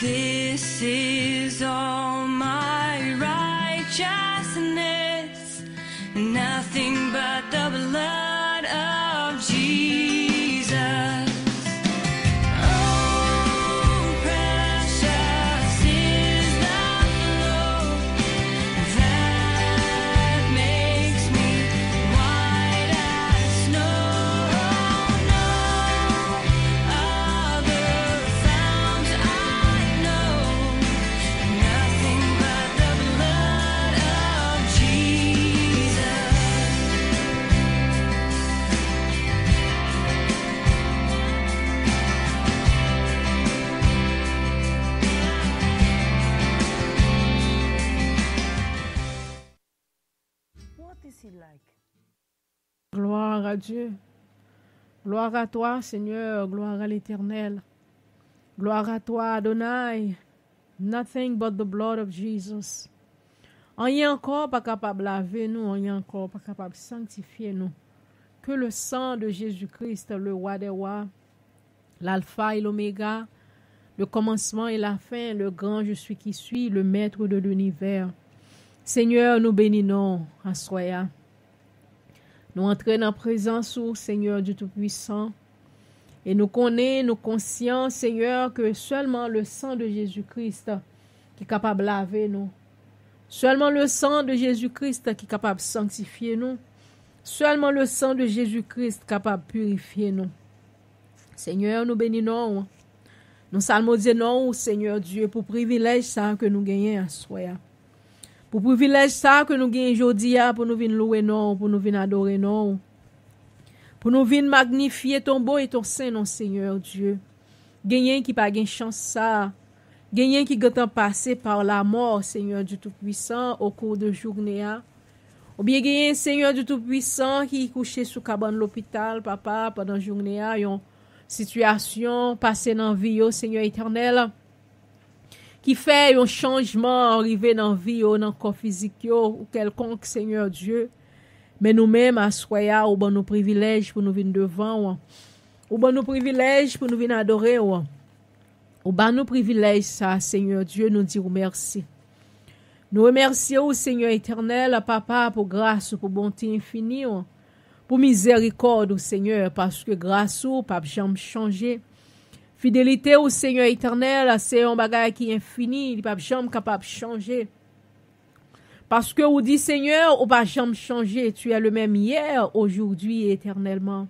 This is all my righteousness, nothing but the blood of Jesus. Oh, precious is the flow that makes me white as snow. No other fount I know, nothing but the blood of Jesus. What is he like? Gloire à Dieu. Gloire à toi, Seigneur. Gloire à l'Éternel. Gloire à toi, Adonai. Nothing but the blood of Jesus. Rien encore pas capable de laver nous, rien encore pas capable de sanctifier nous. Que le sang de Jésus-Christ, le roi des rois, l'alpha et l'oméga, le commencement et la fin, le grand je suis qui suis, le maître de l'univers. Seigneur, nous bénissons à Soya. Nous entrons dans la présence au Seigneur du Tout-Puissant. Et nous connaissons, nous conscients, Seigneur, que seulement le sang de Jésus-Christ qui est capable de laver nous. Seulement le sang de Jésus-Christ qui est capable de sanctifier nous. Seulement le sang de Jésus-Christ capable de purifier nous. Seigneur, nous bénissons. Nous salmodions, Seigneur Dieu, pour privilège ça que nous gagnons à Soya. Pour privilège ça que nous gagnons aujourd'hui, pour nous venir louer non, pour nous venir adorer non. Pour nous venir magnifier ton beau et ton saint nom, Seigneur Dieu. Gagner qui pas gain chance ça. Gagner qui gâtent passé par la mort, Seigneur du Tout-Puissant, au cours de journée. Ou bien gagner, Seigneur du Tout-Puissant, qui couché sous cabane l'hôpital, papa, pendant la journée, yon situation passée dans la vie, Seigneur éternel. Qui fait un changement arrivé dans la vie, dans le corps physique, ou quelconque, Seigneur Dieu. Mais nous-mêmes, à Soya, ou bon nos privilèges pour nous venir devant, ou bon nos privilèges pour nous venir adorer, ou bon nos privilèges, ça, Seigneur Dieu, nous dire merci. Nous remercions, Seigneur éternel, Papa, pour grâce, pour bonté infinie, pour miséricorde, Seigneur, parce que grâce ou, pas jamais changer. Fidélité au Seigneur éternel, c'est un bagage qui est infini, il pas jamais capable de changer. Parce que vous dit Seigneur, ou pas jamais changer, tu es le même hier, aujourd'hui et éternellement.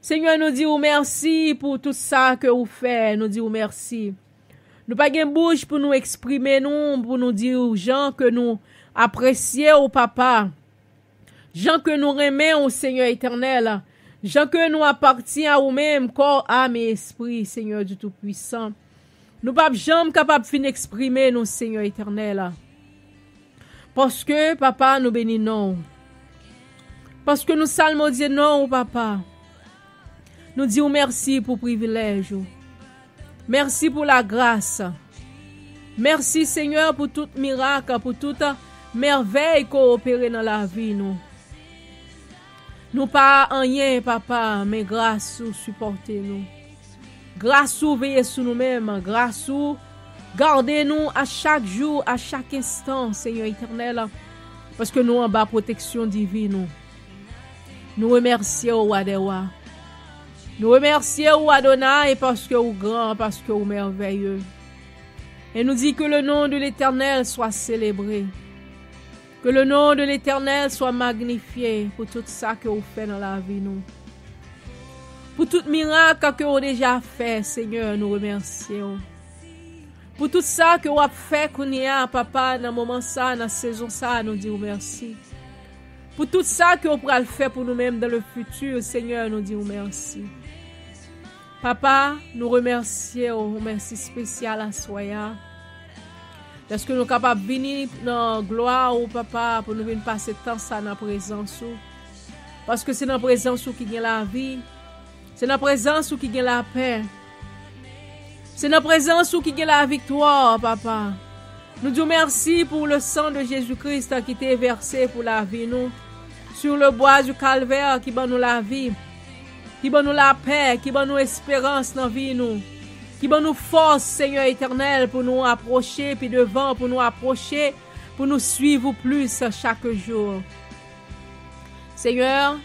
Seigneur, nous disons merci pour tout ça que vous faites, nous disons merci. Nous pas gain bouche pour nous exprimer, nous, pour nous dire aux gens que nous apprécions au papa. Gens que nous aimons au Seigneur éternel. Gens que nous appartient à vous-même, corps, âme et esprit, Seigneur du Tout-Puissant. Nous pas jamais capables de exprimer nous, Seigneur éternel. Parce que, papa, nous bénissons. Parce que nous salmodions non, papa. Nous disons merci pour le privilège. Merci pour la grâce. Merci, Seigneur, pour tout miracle, pour toute merveille coopérée dans la vie, nous. Nous pas en rien, papa, mais grâce ou supporter nous. Grâce ou veiller sur nous-mêmes. Grâce ou garder nous à chaque jour, à chaque instant, Seigneur éternel. Parce que nous en bas protection divine. Nous remercions au Wadewa. Nous remercions au Adonai parce que vous grand, parce que vous merveilleux. Et nous dit que le nom de l'Éternel soit célébré. Que le nom de l'Éternel soit magnifié pour tout ça que vous faites dans la vie, nous. Pour tout miracle que vous avez déjà fait, Seigneur, nous remercions. Pour tout ça que vous avez fait, papa, dans le moment ça, dans la saison ça, nous disons merci. Pour tout ça que vous pourrez faire pour nous-mêmes dans le futur, Seigneur, nous disons merci. Papa, nous remercions, merci spécial à Soya. Est-ce que nous sommes capables de venir dans la gloire au papa pour nous venir passer temps ça dans la présence? Parce que c'est dans la présence qui gagne la vie. C'est dans la présence qui gagne la paix. C'est dans la présence qui gagne la victoire, papa. Nous disons merci pour le sang de Jésus-Christ qui était versé pour la vie, nous. Sur le bois du calvaire qui donne nous la vie. Qui donne nous la paix, qui donne nous espérance dans la vie, nous. Qui donne nous force, Seigneur éternel, pour nous approcher, puis devant, pour nous approcher, pour nous suivre plus chaque jour. Seigneur,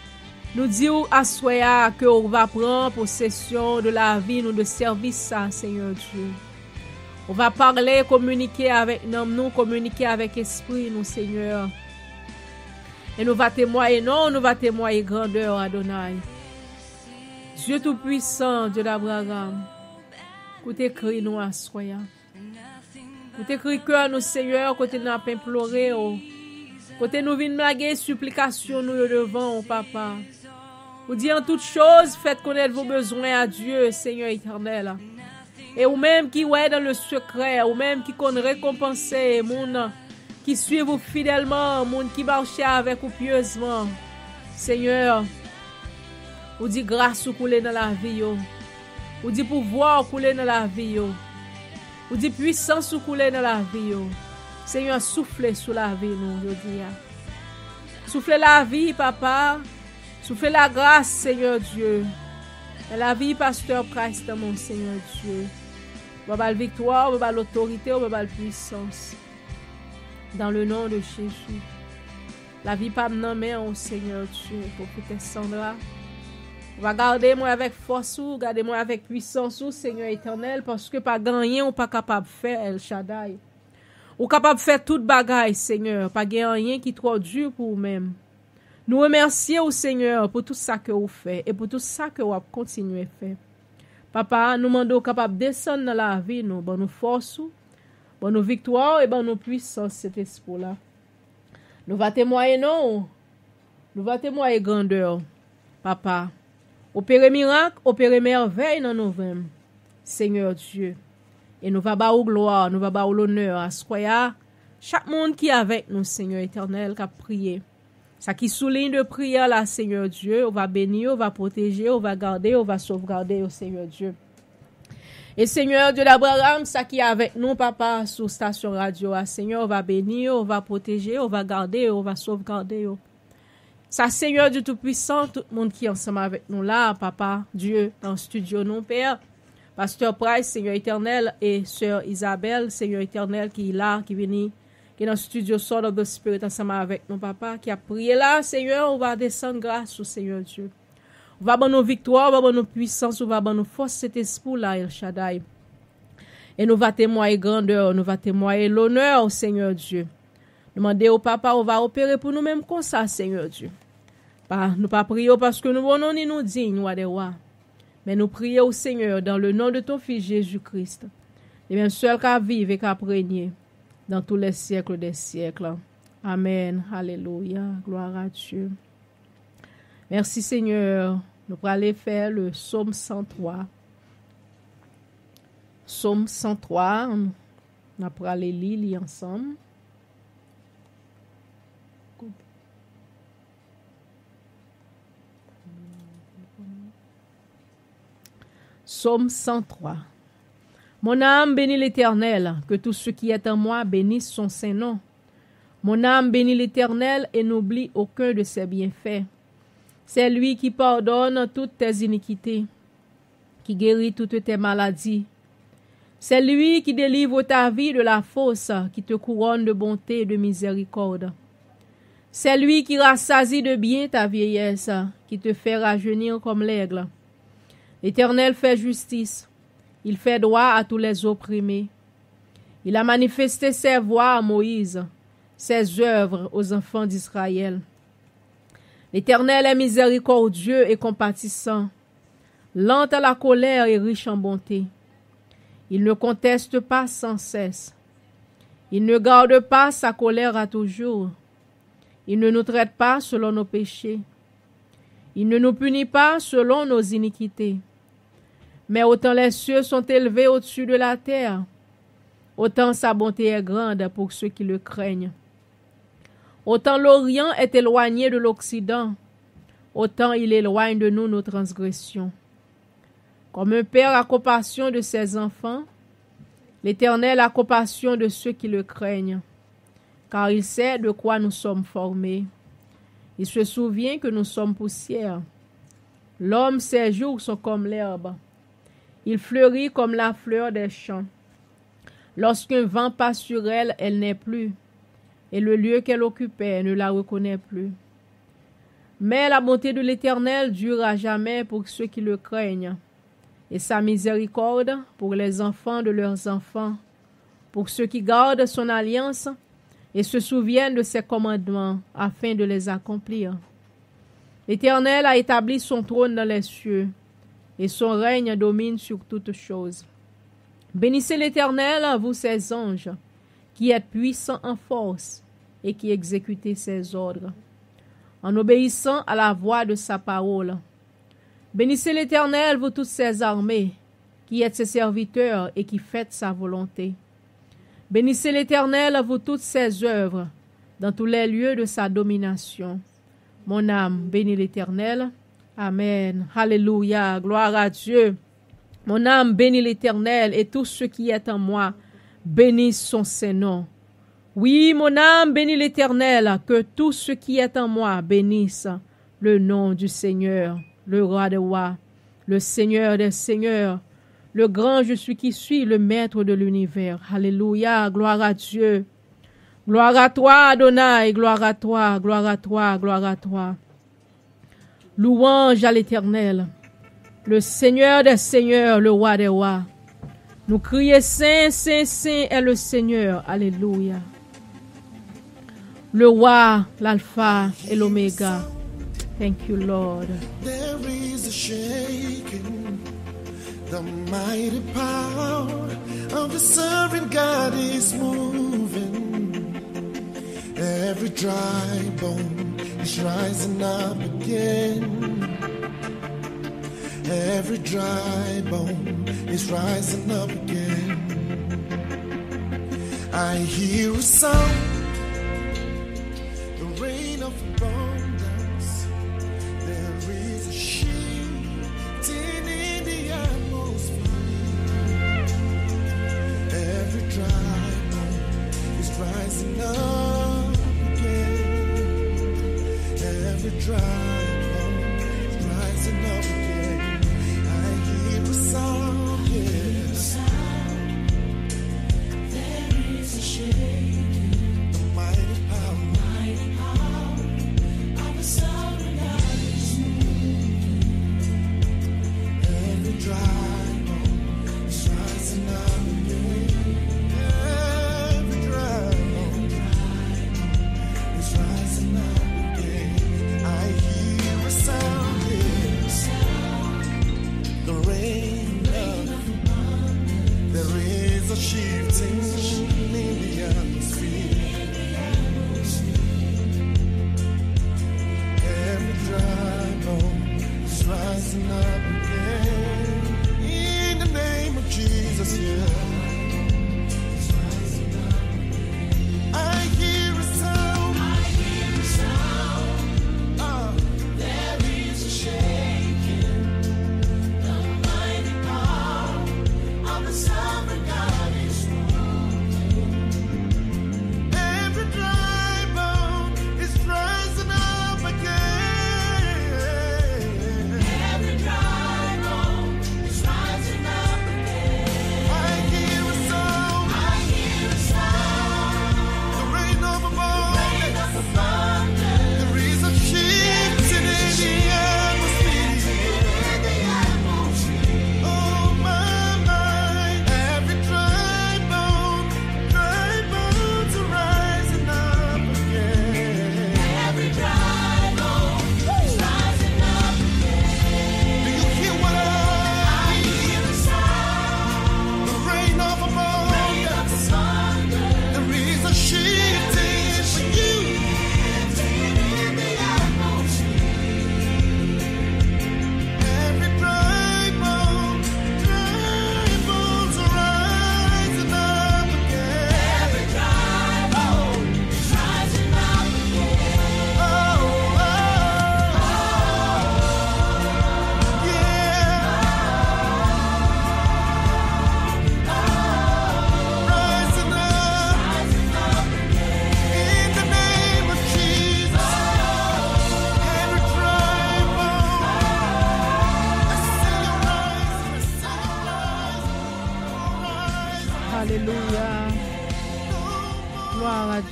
nous disons à Soya que on va prendre possession de la vie, nous, de service, ça, Seigneur Dieu. On va parler, communiquer avec nous, communiquer avec l'esprit, nous, Seigneur. Et nous va témoigner, non, nous va témoigner grandeur, Adonai. Dieu Tout-Puissant, Dieu d'Abraham. Côté écrit nous à Soya. Côté écrit cœur nous Seigneur, côté nous a imploré. Côté nous vinn blaguer supplication nous devant au papa. Vous dit en toutes choses, faites connaître vos besoins à Dieu, Seigneur éternel. Et ou même qui ouais dans le secret, ou même qui qu'on récompenser, moun qui suivent vous fidèlement, moun qui marche avec vous pieusement. Seigneur, vous dit grâce ou couler dans la vie yo. Ou dit pouvoir couler dans la vie, yo. Ou dit puissance couler dans la vie, yo. Seigneur, soufflez sous la vie, nous, je dis. Soufflez la vie, papa. Soufflez la grâce, Seigneur Dieu. Et la vie, pasteur Christ, mon Seigneur Dieu. Baba la victoire, baba l'autorité, baba la puissance. Dans le nom de Jésus. La vie, pas nommée, au Seigneur Dieu, pour que Sandra. Va garder moi avec force ou garder moi avec puissance ou Seigneur éternel parce que pas gagner ou pas capable de faire El Shaddai. Ou capable de faire toute bagaille Seigneur, pas rien qui trop dur pour vous-même. Nous remercions au Seigneur pour tout ça que vous faites et pour tout ça que vous continuez à faire. Papa, nous demandons capable de descendre dans la vie nous, bon nous force ou, bon nous victoire et bon nous puissance cet esprit là. Nous va témoigner non. Nous va témoigner grandeur. Papa, opérer miracle, opérer merveille dans nous-mêmes, Seigneur Dieu. Et nous va bas au gloire, nous va bas au l'honneur à Soya. Chaque monde qui est avec nous, Seigneur éternel, qui a prié. Ça qui souligne de prière là, Seigneur Dieu, on va bénir, on va protéger, on va garder, on va sauvegarder, Seigneur Dieu. Et Seigneur Dieu d'Abraham, ça qui est avec nous, papa, sur station radio, Seigneur, on va bénir, on va protéger, on va garder, on va sauvegarder. Ça, Seigneur Dieu Tout-Puissant, tout le monde qui est ensemble avec nous là, papa, Dieu, dans le studio, non, Père, Pasteur Price, Seigneur éternel, et Sœur Isabelle, Seigneur éternel, qui est là, qui vient qui est dans le studio Sword of the Spirit ensemble avec nous, papa, qui a prié là, Seigneur, on va descendre grâce au Seigneur Dieu. On va avoir nos victoires, on va avoir nos puissances, on va avoir nos forces, cet esprit là, El Shaddai. Et nous va témoigner grandeur, nous va témoigner l'honneur au Seigneur Dieu. Demander au papa, on va opérer pour nous-mêmes comme ça, Seigneur Dieu. Nous pas prier parce que nous voulons ni nous dignes, roi des rois. Mais nous prions au Seigneur dans le nom de ton Fils Jésus-Christ. Et même seul qu'à vivre et qu'à régner dans tous les siècles des siècles. Amen. Alléluia. Gloire à Dieu. Merci Seigneur. Nous allons aller faire le psaume 103. Psaume 103. On va aller lire ensemble. Psaume 103. Mon âme bénit l'Éternel, que tout ce qui est en moi bénisse son saint nom. Mon âme bénit l'Éternel et n'oublie aucun de ses bienfaits. C'est lui qui pardonne toutes tes iniquités, qui guérit toutes tes maladies. C'est lui qui délivre ta vie de la fosse, qui te couronne de bonté et de miséricorde. C'est lui qui rassasie de bien ta vieillesse, qui te fait rajeunir comme l'aigle. L'Éternel fait justice. Il fait droit à tous les opprimés. Il a manifesté ses voies à Moïse, ses œuvres aux enfants d'Israël. L'Éternel est miséricordieux et compatissant, lent à la colère et riche en bonté. Il ne conteste pas sans cesse. Il ne garde pas sa colère à toujours. Il ne nous traite pas selon nos péchés. Il ne nous punit pas selon nos iniquités. Mais autant les cieux sont élevés au-dessus de la terre, autant sa bonté est grande pour ceux qui le craignent. Autant l'Orient est éloigné de l'Occident, autant il éloigne de nous nos transgressions. Comme un père a compassion de ses enfants, l'Éternel a compassion de ceux qui le craignent, car il sait de quoi nous sommes formés. Il se souvient que nous sommes poussière. L'homme, ses jours sont comme l'herbe. Il fleurit comme la fleur des champs. Lorsqu'un vent passe sur elle, elle n'est plus, et le lieu qu'elle occupait ne la reconnaît plus. Mais la bonté de l'Éternel dure à jamais pour ceux qui le craignent, et sa miséricorde pour les enfants de leurs enfants, pour ceux qui gardent son alliance et se souviennent de ses commandements afin de les accomplir. L'Éternel a établi son trône dans les cieux, et son règne domine sur toutes choses. Bénissez l'Éternel, vous ses anges, qui êtes puissants en force et qui exécutez ses ordres, en obéissant à la voix de sa parole. Bénissez l'Éternel, vous toutes ses armées, qui êtes ses serviteurs et qui faites sa volonté. Bénissez l'Éternel, vous toutes ses œuvres, dans tous les lieux de sa domination. Mon âme bénit l'Éternel. Amen. Alléluia. Gloire à Dieu. Mon âme bénit l'Éternel et tout ce qui est en moi bénisse son saint nom. Oui, mon âme bénit l'Éternel, que tout ce qui est en moi bénisse le nom du Seigneur, le roi des rois, le Seigneur des seigneurs, le grand je suis qui suis, le maître de l'univers. Alléluia. Gloire à Dieu. Gloire à toi, Adonai. Gloire à toi, gloire à toi, gloire à toi. Louange à l'Éternel, le Seigneur des seigneurs, le roi des rois. Nous crions Saint, Saint, Saint est le Seigneur. Alléluia. Le roi, l'alpha et l'oméga. Thank you, Lord. There is a shaking, the mighty power of the sovereign God is moving. Every dry bone is rising up again. Every dry bone is rising up again. I hear a sound, the rain of abundance. There is a shifting in the atmosphere. Every dry bone is rising up again. Every dry bone is rising up again. I hear a sound, yes. There is a shaking.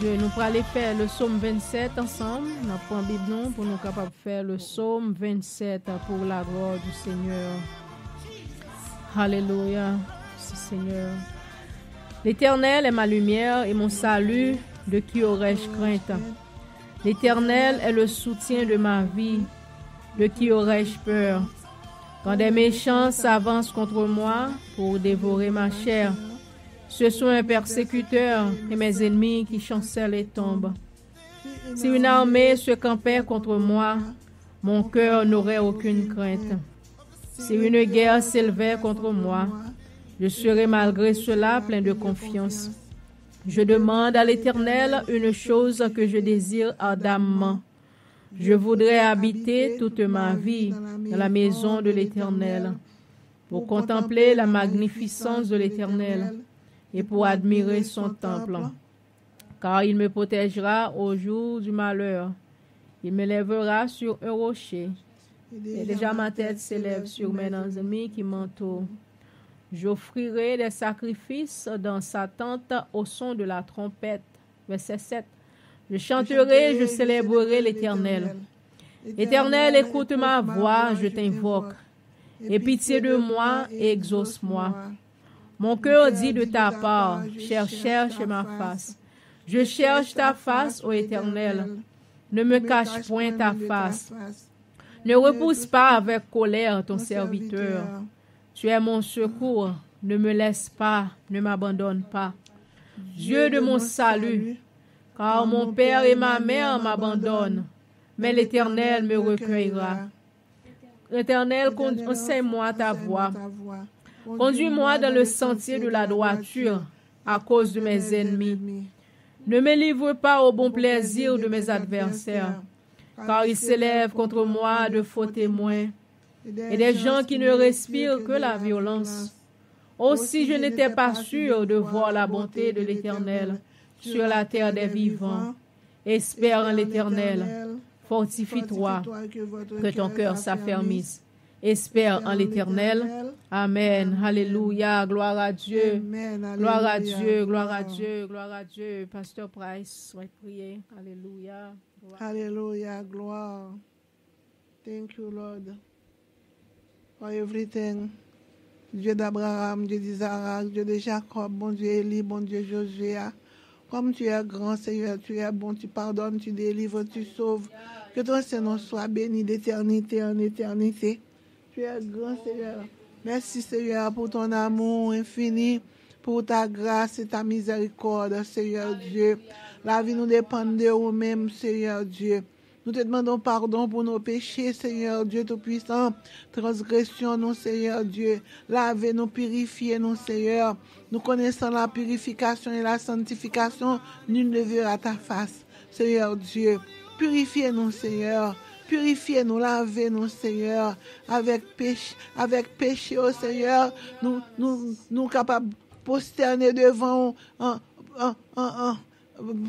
Dieu. Nous pourrons aller faire le psaume 27 ensemble. Nous prenons Bible non pour nous capables de faire le psaume 27 pour la gloire du Seigneur. Alléluia, merci Seigneur. L'Éternel est ma lumière et mon salut, de qui aurais-je crainte? L'Éternel est le soutien de ma vie, de qui aurais-je peur? Quand des méchants s'avancent contre moi pour dévorer ma chair, ce sont mes persécuteurs et mes ennemis qui chancellent et tombent. Si une armée se campait contre moi, mon cœur n'aurait aucune crainte. Si une guerre s'élevait contre moi, je serais malgré cela plein de confiance. Je demande à l'Éternel une chose que je désire ardemment. Je voudrais habiter toute ma vie dans la maison de l'Éternel, pour contempler la magnificence de l'Éternel et pour admirer son temple. Car il me protégera au jour du malheur. Il me lèvera sur un rocher. Et déjà ma tête s'élève sur mes ennemis qui m'entourent. J'offrirai des sacrifices dans sa tente au son de la trompette. Verset 7. Je chanterai, je célébrerai l'Éternel. Éternel, écoute ma voix, je t'invoque. Aie pitié de moi et exauce-moi. Mon cœur dit de ta part, cherche ma face. Je cherche ta face, ô Éternel. Ne me cache point ta face. Ne repousse pas avec colère ton serviteur. Tu es mon secours. Ne me laisse pas, ne m'abandonne pas. Dieu de mon salut, car mon père et ma mère m'abandonnent, mais l'Éternel me recueillera. L'Éternel, enseigne-moi ta voie. Conduis-moi dans le sentier de la droiture à cause de mes ennemis. Ne me livre pas au bon plaisir de mes adversaires, car ils s'élèvent contre moi de faux témoins et des gens qui ne respirent que la violence. Aussi je n'étais pas sûr de voir la bonté de l'Éternel sur la terre des vivants. Espère en l'Éternel, fortifie-toi, que ton cœur s'affermisse. Espère en l'Éternel. Amen. Alléluia. Gloire à Dieu. Gloire à Dieu. Gloire à Dieu. Gloire à Dieu. Pasteur Price, soyez prié. Alléluia. Hallelujah, gloire. Thank you, Lord, for everything. Dieu d'Abraham, Dieu d'Isaac, Dieu de Jacob, bon Dieu Élie, bon Dieu Josué. Comme tu es grand, Seigneur, tu es bon, tu pardonnes, tu délivres, tu sauves. Que ton Seigneur soit béni d'éternité en éternité. Tu es grand, Seigneur. Merci, Seigneur, pour ton amour infini, pour ta grâce et ta miséricorde, Seigneur Dieu. La vie nous dépend de nous-mêmes, Seigneur Dieu. Nous te demandons pardon pour nos péchés, Seigneur Dieu Tout-Puissant. Transgression, nous, Seigneur Dieu. Lavez-nous, purifiez-nous, Seigneur. Nous connaissons la purification et la sanctification. Nul ne verra ta face, Seigneur Dieu. Purifiez-nous, Seigneur. Purifiez-nous, lavez-nous, Seigneur. Avec péché, oh Seigneur. Nous capables de prosterner devant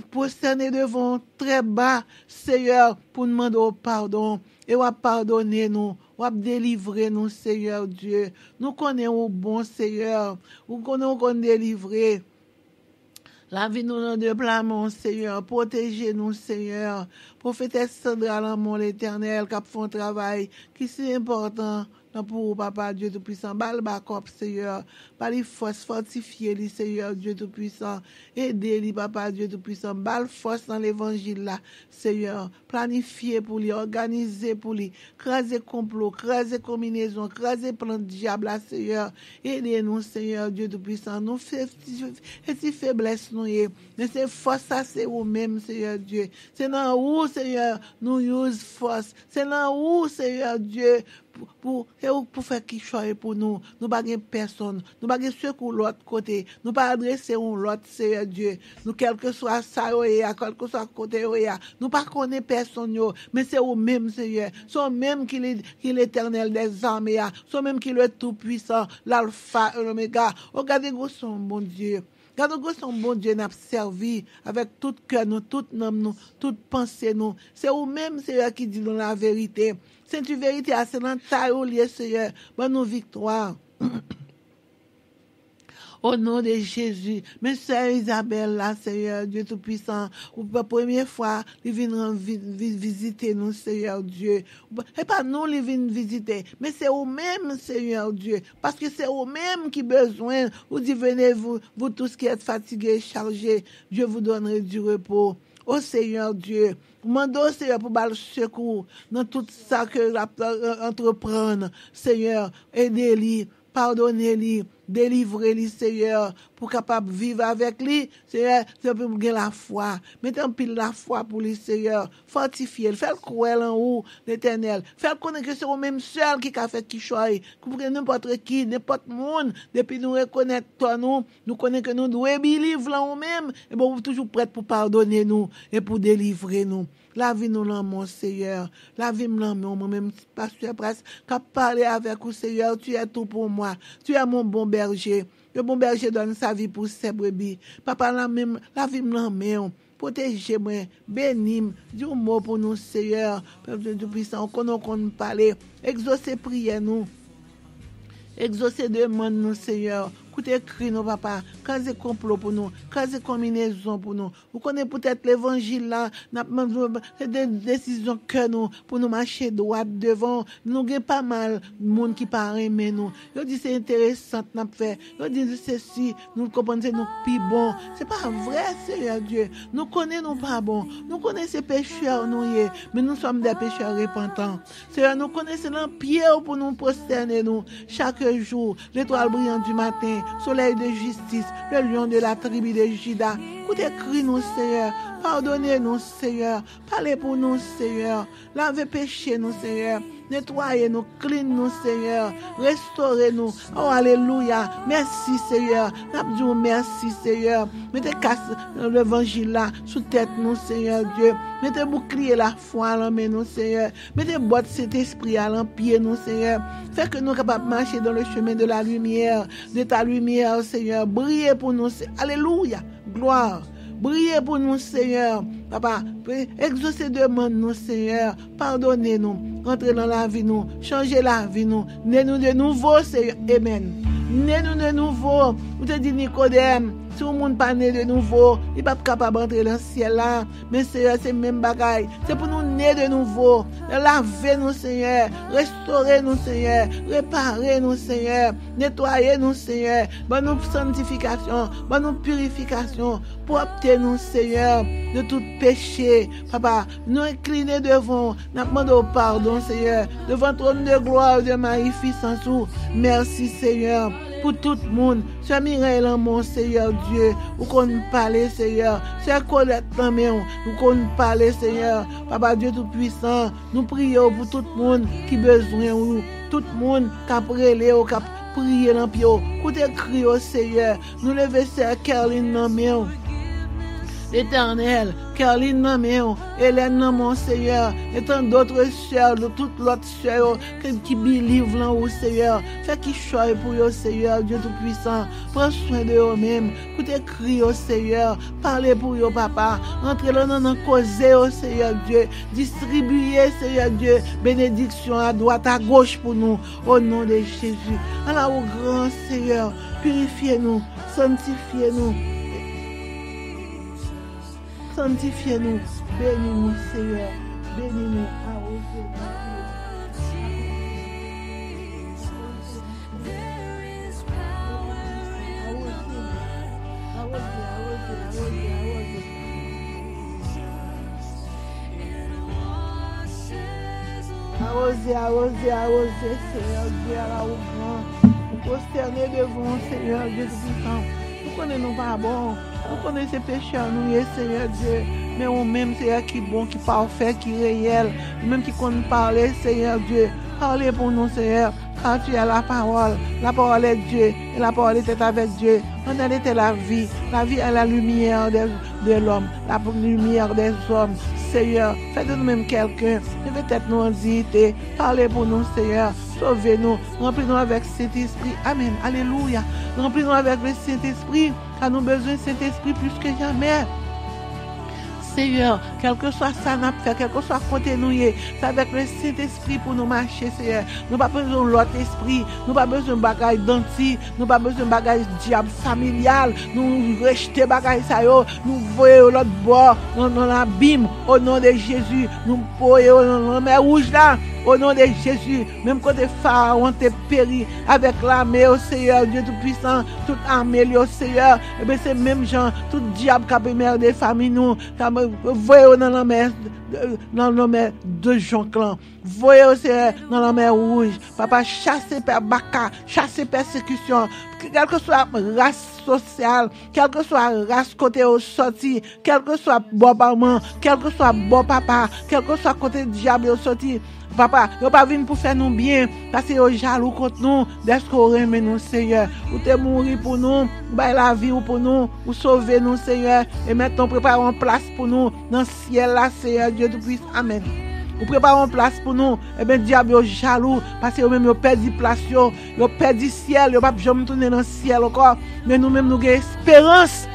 prosterner devant très bas, Seigneur, pour demander pardon. Et on pardonner nous, on délivrer nous, Seigneur Dieu. Nous connaissons bon, Seigneur. Nous connaissons délivrer. La vie nous de blâmons, Seigneur. Protégez-nous, Seigneur. Prophétesse Sandra Lamont, l'Éternel, qui fait un travail qui est si important pour Papa Dieu Tout-Puissant. Bal bakop, Seigneur. Par les forces fortifiées, Seigneur Dieu Tout-Puissant. Aidez-les, Papa Dieu Tout-Puissant. Bal force dans l'évangile là, Seigneur. Planifiez pour lui, organisez pour lui. Craser complot, craser combinaison, craser plan de diable là, Seigneur. Aidez-nous, Seigneur Dieu Tout-Puissant. Nous faisons si faiblesse nous y est. Mais c'est force ça, c'est vous-même, Seigneur Dieu. C'est dans où, Seigneur, nous use force. C'est dans où, Seigneur Dieu, pour faire qui choisit pour nous. Nous ne pas personne. Nous ne pas secours l'autre côté. Nous ne pas adresser l'autre, Seigneur Dieu. Nous, quel que soit ça, quel que soit côté, nous ne pas connaître personne, mais c'est vous-même, Seigneur. C'est vous-même qui est l'éternel des armées. C'est vous-même qui est le tout-puissant, l'alpha et l'oméga. Regardez, son bon Dieu. Regardez, son bon Dieu n'a servi avec tout cœur, nous, toute âme, nous, toute pensée, nous. C'est vous-même, Seigneur, qui dit dans la vérité. C'est une vérité, c'est dans ta lieu, Seigneur. Bonne nous victoire. Au nom de Jésus, mes sœurs Isabelle, là, Seigneur Dieu Tout-Puissant, pour la première fois, ils viennent visiter nous, Seigneur Dieu. Et pas nous, ils viennent visiter, mais c'est eux-mêmes, Seigneur Dieu, parce que c'est eux-mêmes qui ont besoin. Vous dites, venez, vous tous qui êtes fatigués et chargés, je vous donnerai du repos. Oh Seigneur Dieu, demandons Seigneur pour le secours dans tout ça que entreprendre. Seigneur, aidez-les, pardonnez-les, délivrez-les, Seigneur, pour capable vivre avec lui. Seigneur, c'est pour gagner la foi. Mettez en pile la foi pour lui, Seigneur. Fortifiez-le, faites-le croire en haut, l'Éternel. Faites-le connaître que c'est au même seul qui a fait qui choisit. Que n'importe qui, n'importe monde, depuis nous reconnaître toi, nous connaissons que nous devons vivre là nous-mêmes. Et bon, vous toujours prêts pour pardonner nous et pour délivrer nous. La vie nous l'en mon Seigneur. La vie me l'en moi-même, pasteur Prince, qui a parlé avec vous, Seigneur. Tu es tout pour moi. Tu es mon bon berger. Le bon berger donne sa vie pour ses brebis. Papa, la vie me l'en met. Protégez-moi, bénis-moi, dis un mot pour nous, Seigneur. Peuple de puissant, qu'on parle. Exaucez prière nous. Exaucez demande nous, Seigneur. Écoutez, cri nous, papa. Quand c'est complot pour nous, quand c'est combinaison pour nous. Vous connaissez peut-être l'évangile là, c'est des décisions que nous, pour nous marcher droit devant. Nous avons pas mal de monde qui parle aimer nous. Ils disent c'est intéressant, nous fait. Ils disent ceci, nous comprenons, c'est nous plus bon. C'est pas vrai, Seigneur Dieu. Nous connaissons nous pas bon. Nous connaissons ces pécheurs, nous y est, mais nous sommes des pécheurs repentants. Seigneur, nous connaissons l'empire pour nous prosterner nous chaque jour. L'étoile brillante du matin, soleil de justice, le lion de la tribu de Juda. Écoutez, crie nous, Seigneur. Pardonnez-nous, Seigneur. Parlez pour nous, Seigneur. Lavez péché, nous, Seigneur. Nettoyez-nous, clean nous, Seigneur. Restaurez-nous. Oh, alléluia. Merci, Seigneur. Nous merci, Seigneur. Mettez casse l'évangile là sous tête nous, Seigneur Dieu. Mettez bouclier la foi à l'homme, nous, Seigneur. Mettez boîte cet esprit à l'empire, nous, Seigneur. Fait que nous capables de marcher dans le chemin de la lumière, de ta lumière, Seigneur. Brillez pour nous, alléluia. Gloire. Brillez pour nous, Seigneur. Papa, exaucez demande nous, Seigneur. Pardonnez-nous. Entrez dans la vie, nous. Changez la vie, nous. Né-nous de nouveau, Seigneur. Amen. Né-nous de nouveau. Vous te dit Nicodème, si le monde pas né de nouveau, il n'est pas capable d'entrer dans le ciel là. Mais Seigneur, c'est le même bagaille. C'est pour nous naître de nouveau. Lavez-nous, Seigneur. Restaurez-nous, Seigneur. Réparez-nous, Seigneur. Nettoyez-nous, Seigneur. Bonne nous sanctification. Bonne nous purification. Proptez-nous, Seigneur, de tout péché. Papa, nous incliner devant. Nous demandons pardon, Seigneur. Devant ton trône de gloire, de magnificence. Merci, Seigneur. Pour tout le monde, Sœur Mireille, mon Seigneur Dieu, vous qu'on parle, Seigneur. Sœur Colette, vous qu'on parle, Seigneur. Papa Dieu Tout-Puissant, nous prions pour tout le monde qui a besoin, tout le monde qui a prié, qui a prié dans le pied. Écoutez, criez au Seigneur. Nous levons Sœur Caroline dans le l'Éternel, Caroline Naméon, Hélène mon Seigneur, et tant d'autres sœurs, de toutes l'autre sœurs qui believe là au Seigneur, fait qu'ils choisissent pour eux, Seigneur, Dieu Tout-Puissant, prends soin de eux-mêmes, écoutez, crie au Seigneur, parlez pour eux, papa, entrez là dans causer au Seigneur Dieu, distribuez, Seigneur Dieu, bénédiction à droite, à gauche pour nous, au nom de Jésus. Alors, au grand Seigneur, purifiez-nous, sanctifiez-nous, sanctifiez-nous, bénis-nous, Seigneur, bénis-nous, arrosez, Seigneur Dieu, à la hauteur, nous prosterner devant, Seigneur Dieu Tout-Puissant. Nous connaissons pas bon, nous connaissons ces pécheurs, nous, Seigneur Dieu, mais nous-mêmes, Seigneur, qui est bon, qui est parfait, qui est réel, nous-mêmes qui compte parler, Seigneur Dieu, parlez pour nous, Seigneur, car tu as la parole est Dieu, et la parole était avec Dieu, en elle était la vie est la lumière de l'homme, la lumière des hommes, Seigneur, faites de nous-mêmes quelqu'un, peut-être nous en dignité, parlez pour nous, Seigneur, sauvez-nous, remplis-nous avec cet esprit, amen, alléluia, remplis-nous avec le Saint-Esprit, car nous avons besoin de cet esprit plus que jamais. Seigneur, quel que soit ça n'a fait, quel que soit côté nous, c'est avec le Saint-Esprit pour nous marcher, Seigneur. Nous pas besoin de l'autre esprit, nous pas besoin de bagaille d'anti, nous pas besoin de bagaille diable familial, nous rejeter bagaille ça yo, nous voyons l'autre bord, dans l'abîme, au nom de Jésus, nous voyons dans la mer rouge là, au nom de Jésus, même quand les pharaons te péri avec l'armée, au Seigneur, Dieu Tout-Puissant, toute armée, au Seigneur, et bien c'est même gens, tout diable qui a permis des familles, nous, voyons dans la mer de Jonclan, voyons Seigneur, dans la mer rouge, papa, chasser per baka, chasser persécution, quelle que soit race sociale, quelle que soit race côté au sorti, quel que soit bon maman, quel que soit bon papa, quel que soit côté diable au sorti, papa, yo pas venu pour faire nous bien, parce que yo jaloux contre nous, d'est-ce qu'on aime nous, Seigneur. Ou te mourir pour nous, bah la vie ou pour nous, ou sauver nous, Seigneur, et maintenant préparons place pour nous, dans le ciel là, Seigneur, Dieu Tout-Puissant, amen. Ou préparons place pour nous, et bien diable yo jaloux, parce que yo même yo perdu place, yo perdu ciel, yo pas jamais tourner dans le ciel encore, mais nous-mêmes nous avons espérance,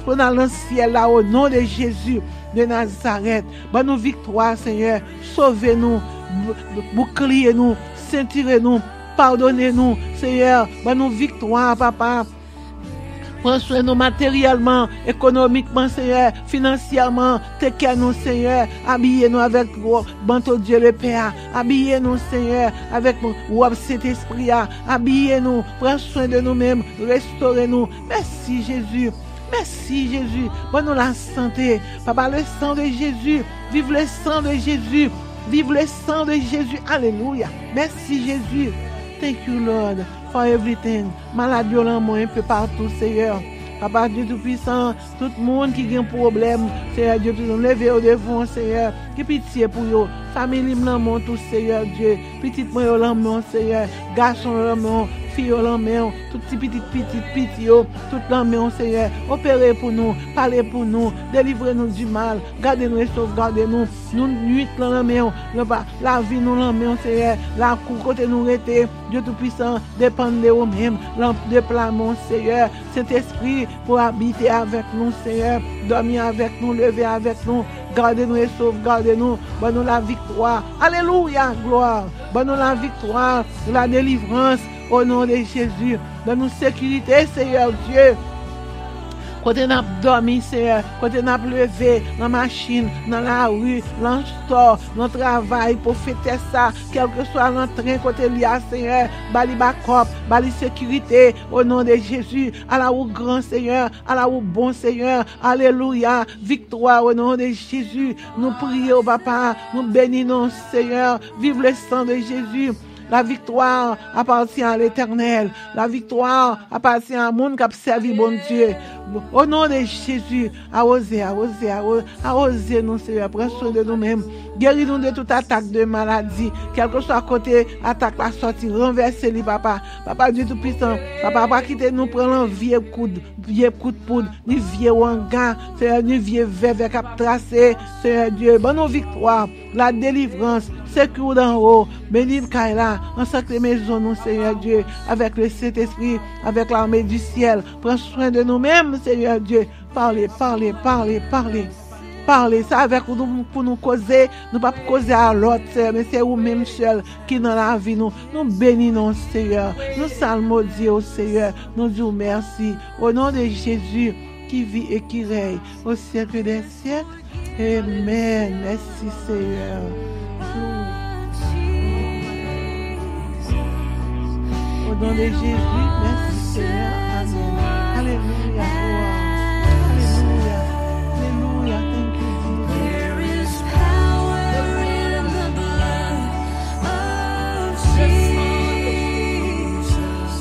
pour dans le ciel là, au nom de Jésus de Nazareth. Bonne nous victoire, Seigneur. Sauvez-nous, boucliez-nous, ceinturez-nous, pardonnez-nous, Seigneur. Bonne nous victoire, papa. Prends soin de nous matériellement, économiquement, Seigneur, financièrement, nous, Seigneur, habillez-nous avec banteau Dieu le Père, habillez-nous, Seigneur, avec cet esprit, habillez-nous, prends soin de nous-mêmes, restaurez-nous. Merci, Jésus. Merci Jésus. Bonne la santé. Papa, le sang de Jésus. Vive le sang de Jésus. Vive le sang de Jésus. Alléluia. Merci Jésus. Thank you Lord for everything. Maladie un peu partout, Seigneur. Papa Dieu Tout-Puissant, tout le monde qui a un problème, Seigneur Dieu Tout-Puissant, levez au devant, Seigneur. Qui pitié pour eux. Famille, l'amour, tout, Seigneur Dieu. Petite moi, l'amour, Seigneur. Garçon, l'amour. Fille, l'amour. Tout petit, tout l'amour, Seigneur. Opérez pour nous. Parlez pour nous. Délivrez-nous du mal. Gardez-nous et sauvegardez-nous. Nous, nuit, l'amour. La vie, nous, l'amour, Seigneur. La cour, côté nous, rester. Dieu Tout-Puissant, dépendez de vous-même. Déploiement, Seigneur. Saint-Esprit, pour habiter avec nous, Seigneur. Dormir avec nous, lever avec nous. Gardez-nous et sauvegardez-nous. Bonne la victoire. Alléluia, gloire. Bonne la victoire, la délivrance au nom de Jésus. Donne-nous sécurité, Seigneur Dieu. Quand on a dormi, Seigneur, quand on a levé dans la machine, dans la rue, dans le store, dans le travail, pour fêter ça, quel que soit l'entrain, quand il y a, Seigneur, bali bakop, bali sécurité, au nom de Jésus, à la ou grand Seigneur, à la ou bon Seigneur, alléluia, victoire au nom de Jésus, nous prions, papa, nous bénissons, Seigneur, vive le sang de Jésus. La victoire appartient à l'Éternel. La victoire appartient à monde qui a servi bon Dieu. Au nom de Jésus, à oser nous, Seigneur. Prends soin de nous-mêmes. Guéris-nous de toute attaque de maladie. Quel que soit côté attaque la sortie, renversez-les, papa. Papa Dieu Tout-Puissant. Papa, pas quitter nous prendre un vieux coup de poudre, ni vieux wanga, Seigneur, ni vieux verre cap tracé, Seigneur Dieu. Bonne victoire, la délivrance, secours d'en haut, bénis Kaila, encercle les maisons, nous, Seigneur Dieu, avec le Saint-Esprit, avec l'armée du ciel. Prends soin de nous-mêmes, Seigneur Dieu. Parlez. Parlez ça avec nous pour nous causer, nous pas causer à l'autre, Seigneur, mais c'est vous-même seul qui dans la vie nous bénissons, Seigneur. Nous salmodions, Seigneur. Nous disons merci. Au nom de Jésus qui vit et qui règne au siècle des siècles. Amen. Merci, Seigneur. Au nom de Jésus, merci, Seigneur. Amen. Alléluia. Alléluia. Alléluia. Thank you, Jesus. There is power in the blood of Jesus.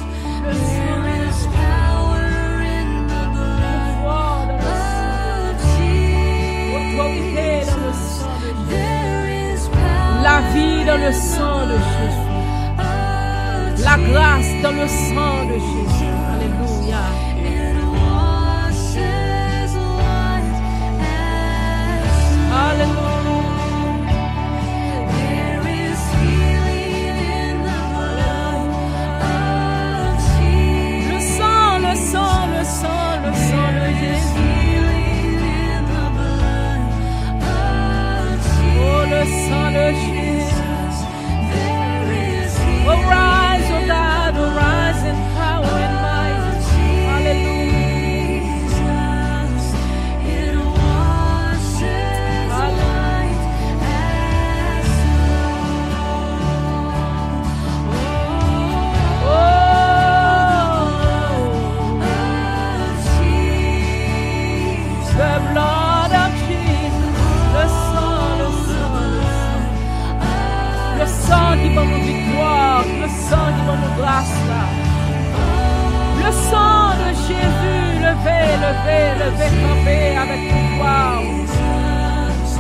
There is power in the blood of Jesus. There is power La vie dans le sang de Jésus. La grâce dans le sang de Jésus. Alléluia. it washes white as snow. Alléluia. There is healing in the blood of Jesus. Le sang de Jésus. Healing in the blood donne nous victoire, le sang qui donne nous grâce là. Le sang de Jésus, levez, camper avec pouvoir.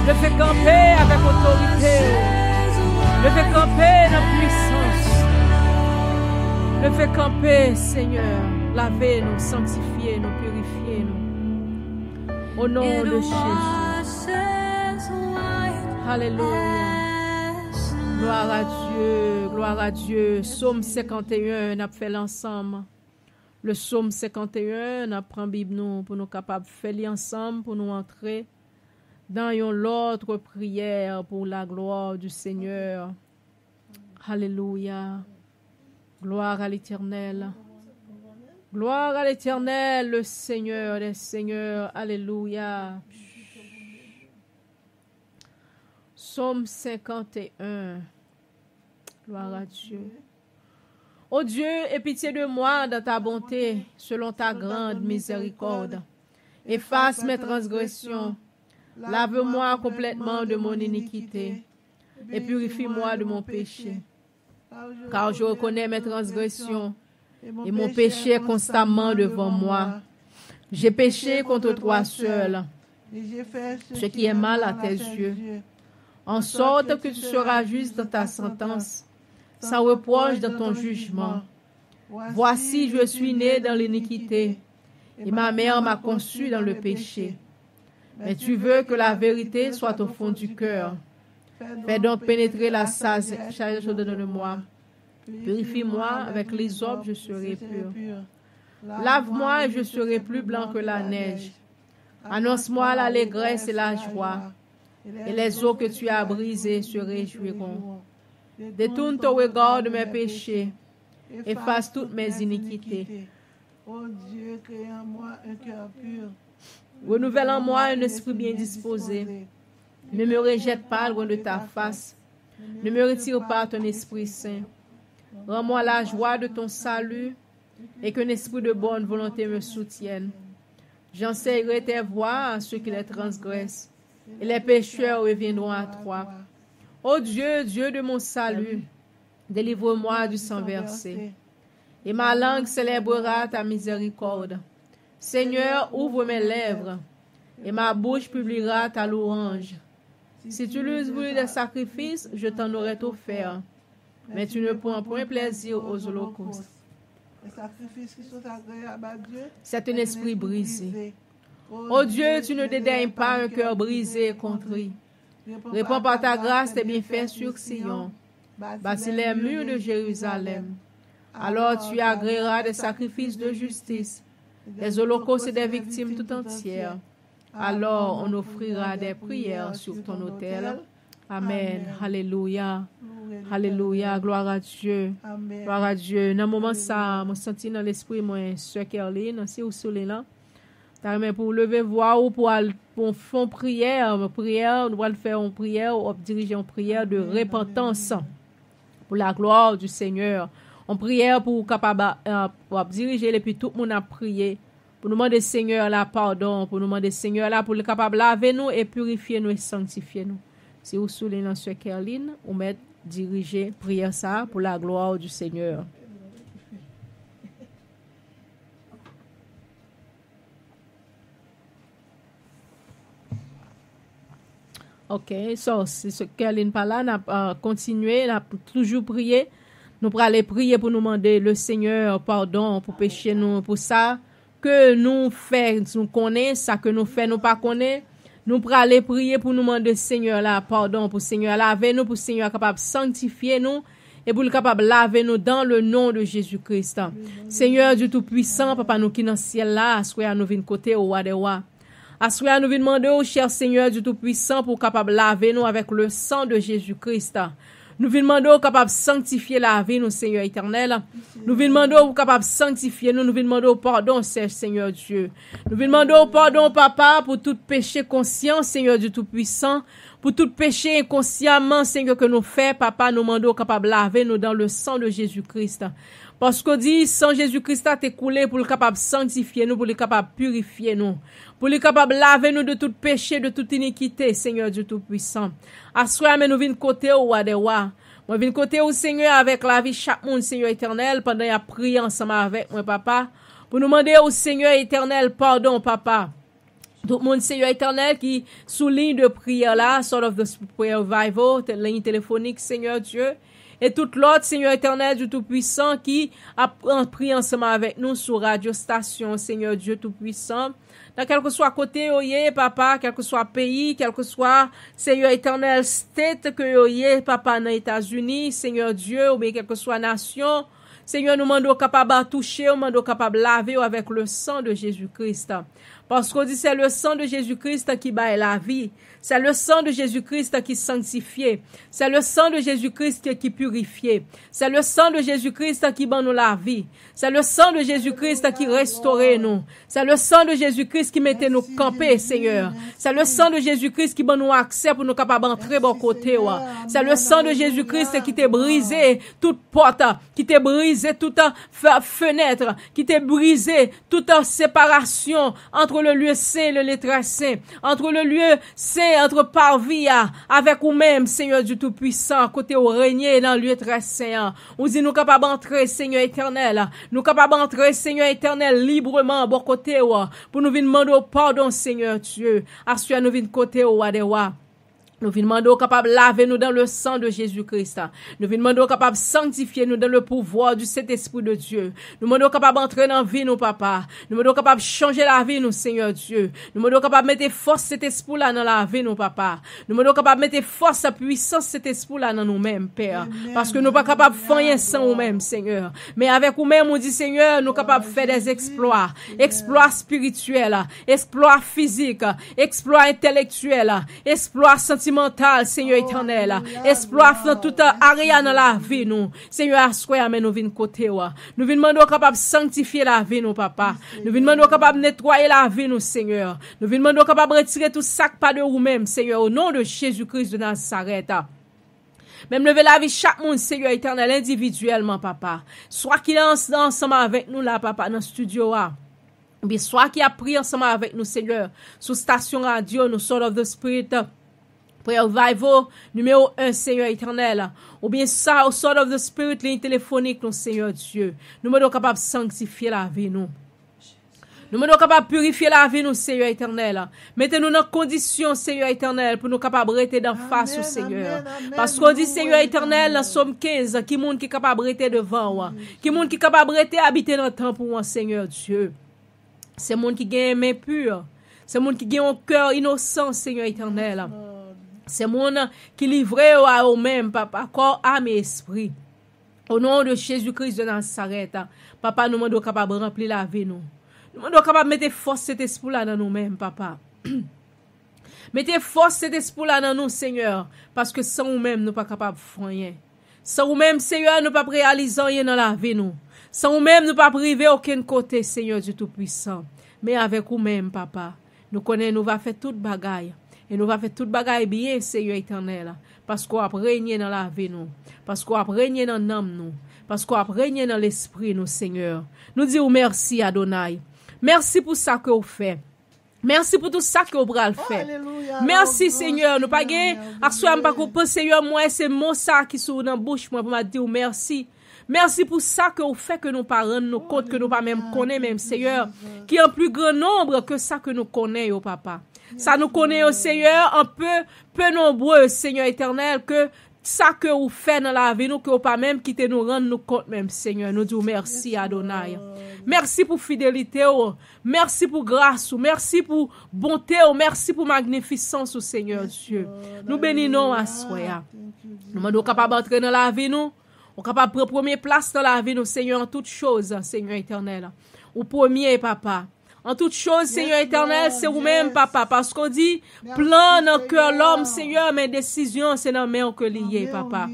Levez camper avec autorité. Levez camper dans puissance. Levez camper, Seigneur. Lavez-nous, sanctifiez-nous, purifiez-nous. Au nom de Jésus. Alléluia. Gloire à Dieu, gloire à Dieu. Psaume 51, on a fait l'ensemble. Le psaume 51, on prend Bible nous pour nous capables de faire ensemble, pour nous entrer dans l'autre prière pour la gloire du Seigneur. Alléluia. Gloire à l'Éternel. Gloire à l'Éternel, le Seigneur des Seigneurs. Alléluia. Psaume 51. Gloire à Dieu. Ô Dieu, aie pitié de moi dans ta bonté, selon ta grande miséricorde. Efface mes transgressions. Lave-moi complètement de mon iniquité et purifie-moi de mon péché. Car je reconnais mes transgressions et mon péché est constamment devant moi. J'ai péché contre toi seul, ce qui est mal à tes yeux, en sorte que tu seras juste dans ta sentence, sans reproche dans ton jugement. Voici, je suis né dans l'iniquité, et ma mère m'a conçu dans le péché. Mais tu veux que la vérité soit au fond du cœur. Fais donc pénétrer la sagesse de moi. Purifie-moi avec l'hysope, je serai pur. Lave-moi et je serai plus blanc que la neige. Annonce-moi l'allégresse et la joie. Et les eaux que tu as brisées se réjouiront. Détourne ton regard de mes péchés. Efface toutes mes iniquités. Ô Dieu, crée en moi un cœur pur. Renouvelle en moi un esprit bien disposé. Ne me rejette pas loin de ta face. Ne me retire pas ton Esprit Saint. Rends-moi la joie de ton salut et qu'un esprit de bonne volonté me soutienne. J'enseignerai tes voies à ceux qui les transgressent, et les pécheurs reviendront à toi. Ô Dieu, Dieu de mon salut, délivre-moi du sang versé, et ma langue célébrera ta miséricorde. Seigneur, ouvre mes lèvres, et ma bouche publiera ta louange. Si tu l'eusses voulu des sacrifices, je t'en aurais offert, mais tu ne prends point plaisir aux holocaustes. Les sacrifices qui sont agréables à Dieu, C'est un esprit brisé. Ô Dieu, tu ne dédaignes pas un cœur brisé et contrit. Réponds par ta grâce tes bienfaits sur Sion. Bâtis les murs de Jérusalem. Alors tu agréeras des sacrifices de justice, des holocaustes et des victimes tout entières. Alors on offrira des prières sur ton autel. Amen. Alléluia. Alléluia. Gloire à Dieu. Amen. Gloire à Dieu. Dans le moment ça, je senti dans l'esprit, moi, Sœur Kerline, si vous soulez là. Mais pour lever voix ou pour faire prière, nous allons faire une prière ou diriger une prière de repentance pour la gloire du Seigneur. Une prière pour capable diriger et puis tout le monde a prié. Pour nous demander Seigneur là pardon, pour nous demander Seigneur là pour le capable laver nous et purifier nous et sanctifier nous. Si vous soulez dans Sœur Kerline, ou mettre diriger prière ça pour la gloire du Seigneur. Ok, so, si ce Kerline pas là, n'a continué, n'a toujours prié. Nous pourrons aller prier pour nous demander le Seigneur pardon pour pécher nous, pour ça que nous faisons, nous connaissons, ça que nous faisons, nous pas connaissons. Nous pourrons aller prier pour nous demander Seigneur là pardon, pour Seigneur laver nous, pour Seigneur capable sanctifier nous et pour le capable laver nous dans le nom de Jésus-Christ. Seigneur Dieu Tout-Puissant, Papa nous qui dans le ciel là, assoyez nous vinn côté au roi des rois. Assoyez nous vinn demander au cher Seigneur Dieu Tout-Puissant pour capable laver nous avec le sang de Jésus-Christ. Nous venons demander au capable sanctifier la vie, nous, Seigneur éternel. Nous venons demander au capable sanctifier nous. Nous venons demander au pardon, Seigneur Dieu. Nous venons demander au pardon, Papa, pour tout péché conscient, Seigneur Dieu Tout-Puissant. Pour tout péché inconsciemment, Seigneur, que nous faisons, Papa, nous demandons au capable laver nous dans le sang de Jésus-Christ. Parce qu'on dit, sang Jésus-Christ a écoulé pour le capable sanctifier nous, pour le capable purifier nous, pour le capable laver nous de tout péché, de toute iniquité, Seigneur Dieu Tout-Puissant. Assoyez nous vinn côté au roi des rois, Moi, viens côté au Seigneur avec la vie chaque monde, Seigneur éternel, pendant qu'il a prié ensemble avec moi, papa. Pour nous demander au Seigneur éternel, pardon, papa. Tout le monde, Seigneur éternel, qui souligne de prière là, sort of the prayer revival, ligne téléphonique, Seigneur Dieu. Et toute l'autre, Seigneur éternel, du Tout-Puissant, qui a prié ensemble avec nous sur Radio Station, Seigneur Dieu Tout-Puissant. Dans quel que soit côté, oyez, papa, quel que soit pays, quel que soit, Seigneur éternel, state que oyez, papa, dans les États-Unis, Seigneur Dieu, ou bien quelle que soit nation, Seigneur, nous demandons capable de toucher, nous demandons capable de laver avec le sang de Jésus-Christ. Parce qu'on dit c'est le sang de Jésus-Christ qui bat la vie. C'est le sang de Jésus-Christ qui sanctifie. C'est le sang de Jésus-Christ qui purifie. C'est le sang de Jésus-Christ qui bat nous la vie. C'est le sang de Jésus-Christ qui restaure nous. C'est le sang de Jésus-Christ qui mettait nous camper, Seigneur. C'est le sang de Jésus-Christ qui bat nous accès pour nous capables d'entrer bon côté. C'est le sang de Jésus-Christ qui t'a brisé toute porte, qui t'a brisé toute fenêtre, qui t'a brisé toute séparation entre le lieu saint et le lieu très saint, entre le lieu saint, entre parvis avec vous-même, Seigneur du Tout-Puissant, côté où régner dans le lieu très saint. On dit nous capables d'entrer, Seigneur éternel, nous capables d'entrer, Seigneur éternel, librement, bon côté, pour nous venir demander pardon, Seigneur Dieu, assure nous venir côté, Wadewa. Nous venons demander capable de laver nous dans le sang de Jésus-Christ. Nous venons demander capable de sanctifier nous dans le pouvoir du Saint-Esprit de Dieu. Nous demandons capable d'entrer dans la vie, nous, papa. Nous demandons capable de changer la vie, nous, Seigneur Dieu. Nous demandons capable de mettre force cet esprit-là dans la vie, nous, papa. Nous demandons capable de mettre force, la puissance cet esprit-là dans nous-mêmes, Père. Parce que nous ne sommes pas capables de faire rien sans nous-mêmes, Seigneur. Mais avec nous-mêmes, on dit, Seigneur, nous sommes capables de faire des exploits. Exploits spirituels, exploits physiques, exploits intellectuels, exploits sentimentaux. Seigneur éternel, exploit dans toute area dans la vie nous. Seigneur, assoya mais nous vinn côté wa. Nous vinn demander capable sanctifier la vie nous papa. Nous vinn demander capable nettoyer la vie nous Seigneur. Nous vinn demander capable retirer tout ça pas de vous même Seigneur au nom de Jésus-Christ de Nazareth. Même lever la vie chaque monde, Seigneur éternel, individuellement, papa. Soit qu'il est ensemble avec nous là, papa, dans le studio là. Bien, soit qu'il a pris ensemble avec nous, Seigneur, sous station radio, nous Sword of the Spirit. Prayer Revival, numéro 1, Seigneur éternel. Ou bien ça, au Sword of the Spirit, ligne téléphonique, nous, Seigneur Dieu. Nous sommes capables de sanctifier la vie, nous. Nous sommes capables de purifier la vie, nous, Seigneur éternel. Mettez-nous dans condition, Seigneur éternel, pour nous capables de rester d'en face au Seigneur. Parce qu'on dit, Seigneur éternel, dans Somme 15, qui monde qui est capable de rester devant, qui monde qui est capable de rester habiter dans le temps pour moi, Seigneur Dieu. C'est monde qui gagne une main pure. C'est monde qui gagne un cœur innocent, Seigneur éternel. C'est monde qui livre à eux-mêmes, papa, corps, âme et esprit. Au nom de Jésus-Christ de Nazareth, papa, nous sommes capables de remplir la vie, nous. Nous sommes capables de mettre force cet esprit-là dans nous-mêmes, papa. Mettez force cet esprit-là dans nous, Seigneur, parce que sans nous-mêmes, nous ne sommes pas capables de faire rien. Sans nous-mêmes, Seigneur, nous ne sommes pas réaliser rien dans la vie, nous. Sans nous-mêmes, nous ne sommes pas priver aucun côté, Seigneur du Tout-Puissant. Mais avec nous-mêmes, papa, nous connaissons, nous va faire toute bagaille. Et nous va faire toute bagaille bien, Seigneur éternel. Parce qu'on a régné dans la vie, nous. Parce qu'on a régné dans l'âme, nous. Parce qu'on a régné dans l'esprit, nous, Seigneur. Nous disons merci, Adonai. Merci pour ça que vous faites. Merci pour tout ça que vous bral fait. Merci, Seigneur. Nous pas gagner. Assoyez pas qu'on pense, Seigneur, moi, c'est mon ça qui sont dans la bouche, moi, pour me dire merci. Merci pour ça que vous faites que nous pas rendre nous compte, que nous pas même connaît, même, Seigneur. Qui est en plus grand nombre que ça que nous connaissons, papa. Ça nous connaît au Seigneur un peu nombreux, Seigneur éternel, que ça que vous faites dans la vie, nous, que vous pas même quitter nous rendre nous compte même, Seigneur. Nous disons merci, Adonai. Merci pour fidélité, merci pour grâce, merci pour bonté, merci pour magnificence, Seigneur Dieu. Nous bénissons à soi. Nous sommes capables d'entrer dans la vie, nous. On est capable de prendre première place dans la vie, nous, Seigneur, en toutes choses, Seigneur éternel. Au premier, papa. En toutes choses, Seigneur éternel, c'est vous-même, papa. Parce qu'on dit, plan dans le cœur l'homme, Seigneur, mais décision, c'est dans la main que lié, papa.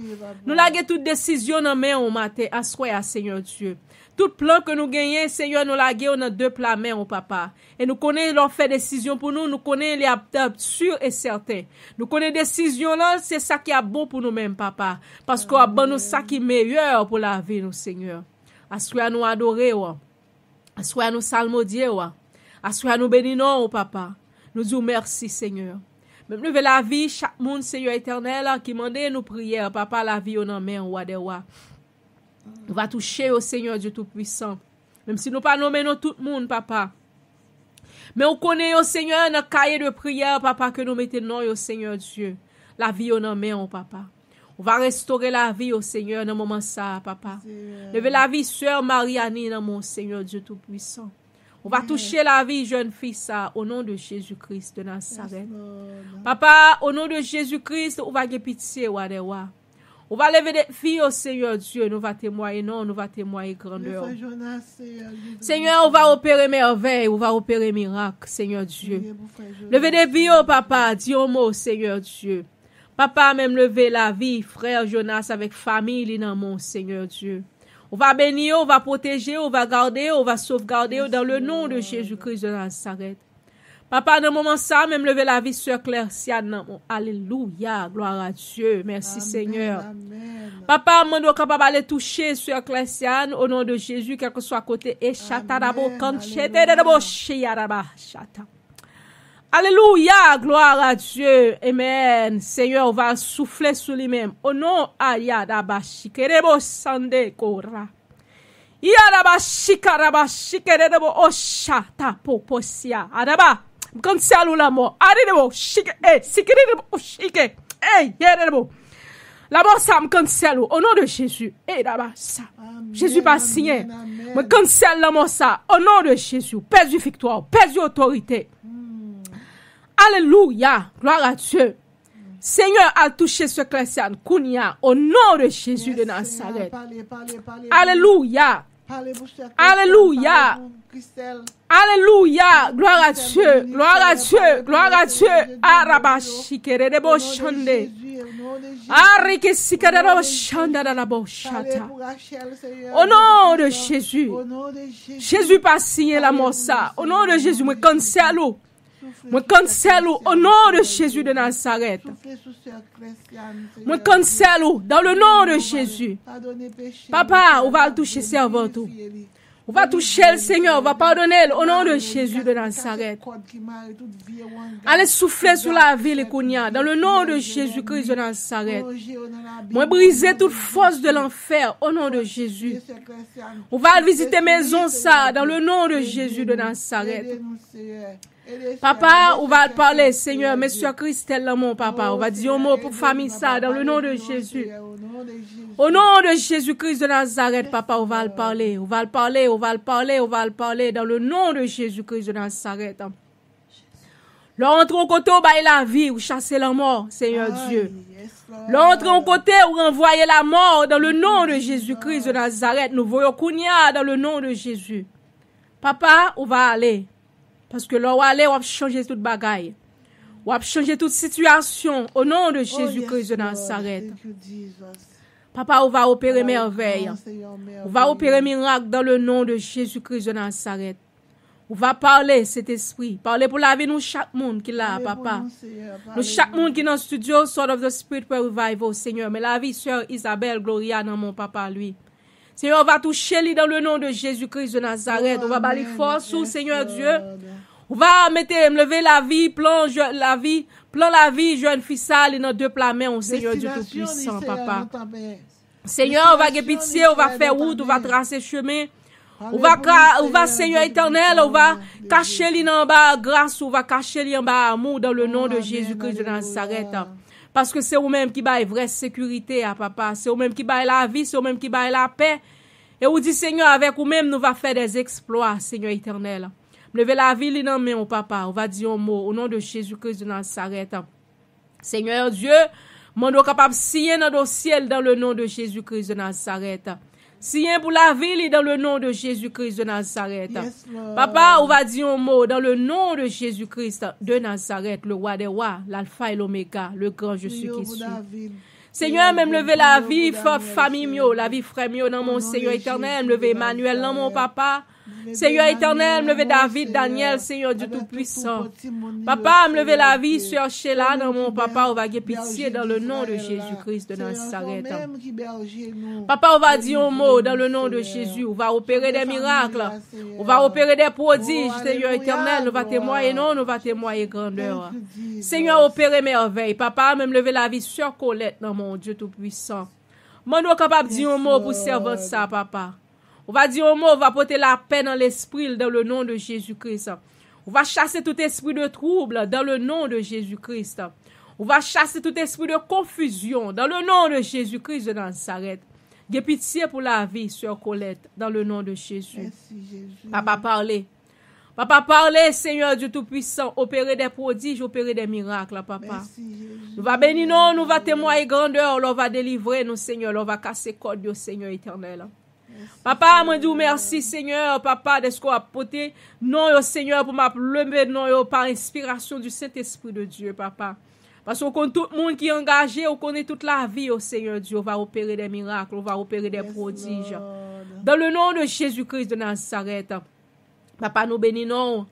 Nous laguons toute décision dans la main au matin, à soi, Seigneur Dieu. Tout plan que nous gagnons, Seigneur, nous laguons dans deux plats main au papa. Et nous connaissons leur fait décision pour nous, nous connaissons les aptes sûrs et certains. Nous connaissons décision là, c'est ça qui est bon pour nous-mêmes, papa. Parce qu'on a bon nous ça qui est meilleur pour la vie, nous, Seigneur. Assois nous adorer, assois nous salmodier, assois nous bénir, papa. Nous disons merci, Seigneur. Même lever la vie, chaque monde, Seigneur éternel, qui mande nous prières, papa, la vie, on en met en roi des rois. On va toucher au Seigneur Dieu Tout-Puissant. Même si nous pas nommer tout le monde, papa. Mais on connaît au Seigneur notre cahier de prière, papa, que nous mettons non au Seigneur Dieu. La vie, on en met en papa. On va restaurer la vie au Seigneur dans le moment ça, papa. Lever la vie, sœur Marianne, dans mon Seigneur Dieu Tout-Puissant. On va toucher la vie, jeune fille, ça, au nom de Jésus-Christ de Nazareth. Papa, au nom de Jésus-Christ, on va get pitié, roi des rois. On va lever des filles au Seigneur Dieu. Nous va témoigner, non, nous va témoigner grandeur. Seigneur, on va opérer merveille, on va opérer miracle, Seigneur Dieu. Lever des vies, oh papa, dis un mot, Seigneur Dieu. Papa, même lever la vie, frère Jonas, avec famille, dans mon Seigneur Dieu. On va bénir, on va protéger, on va garder, on va sauvegarder dans le nom de Jésus-Christ de Nazareth. Papa, dans le moment ça, même lever la vie sur Claire Siane. Alléluia, gloire à Dieu. Merci Seigneur. Amen. Papa, mon Dieu, capable d'aller toucher sur Claire Siane au nom de Jésus, quel que soit côté. Et chata d'abo, quand chete d'abo, chiaraba, chata. Alléluia, gloire à Dieu. Amen. Seigneur, on va souffler sur lui-même. Au nom Ayadabashi, kerebo sande kora. Yadaba shikaraba shikerebo oshata poposia. Adaba. Quand c'est à la mort. Adebo shike sikirebo shike. Yedebo. La mort ça me cancelle au nom de Jésus. D'abord ça. Jésus pas signé. Me cancelle la mort ça au nom de Jésus. Pèse du victoire, pèse du autorité. Alléluia, gloire à Dieu. Seigneur a touché ce chrétien, Kounia, au nom de Jésus de Nazareth. Alléluia. Alléluia. Alléluia, gloire à Dieu, gloire à Dieu, gloire à Dieu. Arabashikere de boshande. Arike sikara boshanda da la boshata. Au nom de Jésus. Jésus pas signé la mort ça. Au nom de Jésus, me cancelle. Me cancelle au nom de Jésus de Nazareth. Me cancelle dans le nom de Jésus. Papa, on va toucher servant tout. On va toucher le Seigneur, on va pardonner au nom de Jésus de Nazareth. Allez souffler sur la ville Kounia, dans le nom de Jésus-Christ de Nazareth. Moi briser toute force de l'enfer au nom de Jésus. On va visiter maison ça, dans le nom de Jésus de Nazareth. Papa, on va parler, Seigneur, Monsieur Christelle, mon papa. On va dire un mot pour famille ça, dans le nom de Jésus. Au nom de Jésus-Christ de Nazareth, papa, on va le parler. On va le parler, on va le parler, on va le parler, dans le nom de Jésus-Christ de Nazareth. L'entre au côté, on baille la vie, ou chasser la mort, Seigneur Dieu. L'entre au côté, ou renvoyer la mort, dans le nom de Jésus-Christ de Nazareth. Nous voyons Kounia, dans le nom de Jésus. Papa, on va aller. Parce que là, on va aller, on va changer toute bagaille. On va changer toute situation au nom de Jésus-Christ de Nazareth. Papa, on va opérer merveille. On va opérer miracle dans le nom de Jésus-Christ de Nazareth. On va parler cet esprit. Parler pour la vie, nous, chaque monde qui l'a, papa. Nous, chaque monde qui est dans le studio, Sword of the Spirit for Revival, Seigneur. Mais la vie, sœur Isabelle, Gloria, dans mon papa, lui. Seigneur, on va toucher lui dans le nom de Jésus-Christ de Nazareth. On va balayer force sous, Seigneur Dieu. On va lever la vie, plan la vie, jeune fille sale, dans deux plats mains, Seigneur Dieu Tout-Puissant, papa. Seigneur, on va get pitié, on va faire route, on va tracer chemin. On va, Seigneur éternel, on va cacher lui en bas grâce, on va cacher lui en bas amour dans le nom de Jésus-Christ de Nazareth. Parce que c'est vous-même qui baille vraie sécurité à papa. C'est vous-même qui baille la vie, c'est vous-même qui baille la paix. Et vous dit, Seigneur, avec vous-même, nous va faire des exploits, Seigneur éternel. Levez la vie, li nan men, au papa. On va dire un mot au nom de Jésus-Christ de Nazareth. Seigneur Dieu, mon Dieu capable signer dans le ciel dans le nom de Jésus-Christ de Nazareth. Signer pour la vie dans le nom de Jésus-Christ de Nazareth. Yes, Papa, on va dire un mot dans le nom de Jésus-Christ de Nazareth, le roi des rois, l'alpha et l'oméga, le grand je suis qui suis. Seigneur, même lever la vie, famille mio, la vie frère mio dans mon Seigneur éternel, lever Emmanuel dans mon papa. Seigneur éternel, me lever David, Daniel, Seigneur Dieu Tout-Puissant. Papa, me lever la vie, Sœur Sheila, dans mon papa, on va avoir pitié dans le nom de Jésus-Christ de Nazareth. Papa, on va dire un mot dans le nom de Jésus. On va opérer des miracles. On va opérer des prodiges, Seigneur éternel. Nous va témoigner, non, nous va témoigner grandeur. Seigneur, opérer merveille. Papa, me lever la vie, Sœur Colette, dans mon Dieu Tout-Puissant. Moi, nous sommes capables de dire un mot pour servir ça, papa. On va dire un mot, on va porter la paix dans l'esprit, dans le nom de Jésus-Christ. On va chasser tout esprit de trouble dans le nom de Jésus-Christ. On va chasser tout esprit de confusion dans le nom de Jésus-Christ de Nazareth. J'ai pitié pour la vie, Sœur Colette, dans le nom de Jésus. Merci, Jésus. Papa, parlez. Papa, parlez, Seigneur Dieu Tout-Puissant. Opérer des prodiges, opérer des miracles, papa. Merci, Jésus. Nous va bénir, non, nous va témoigner grandeur, nous va délivrer, nous, Seigneur, nous va casser code, Dieu, Seigneur éternel. Papa, moi dis merci Seigneur, papa, de ce qu'on a porté, non, yo, Seigneur, pour m'appeler, non, yo, par inspiration du Saint-Esprit de Dieu, papa. Parce qu'on connaît tout le monde qui est engagé, on connaît toute la vie, au Seigneur Dieu, on va opérer des miracles, on va opérer des prodiges. Lord. Dans le nom de Jésus-Christ de Nazareth, papa, nous bénissons.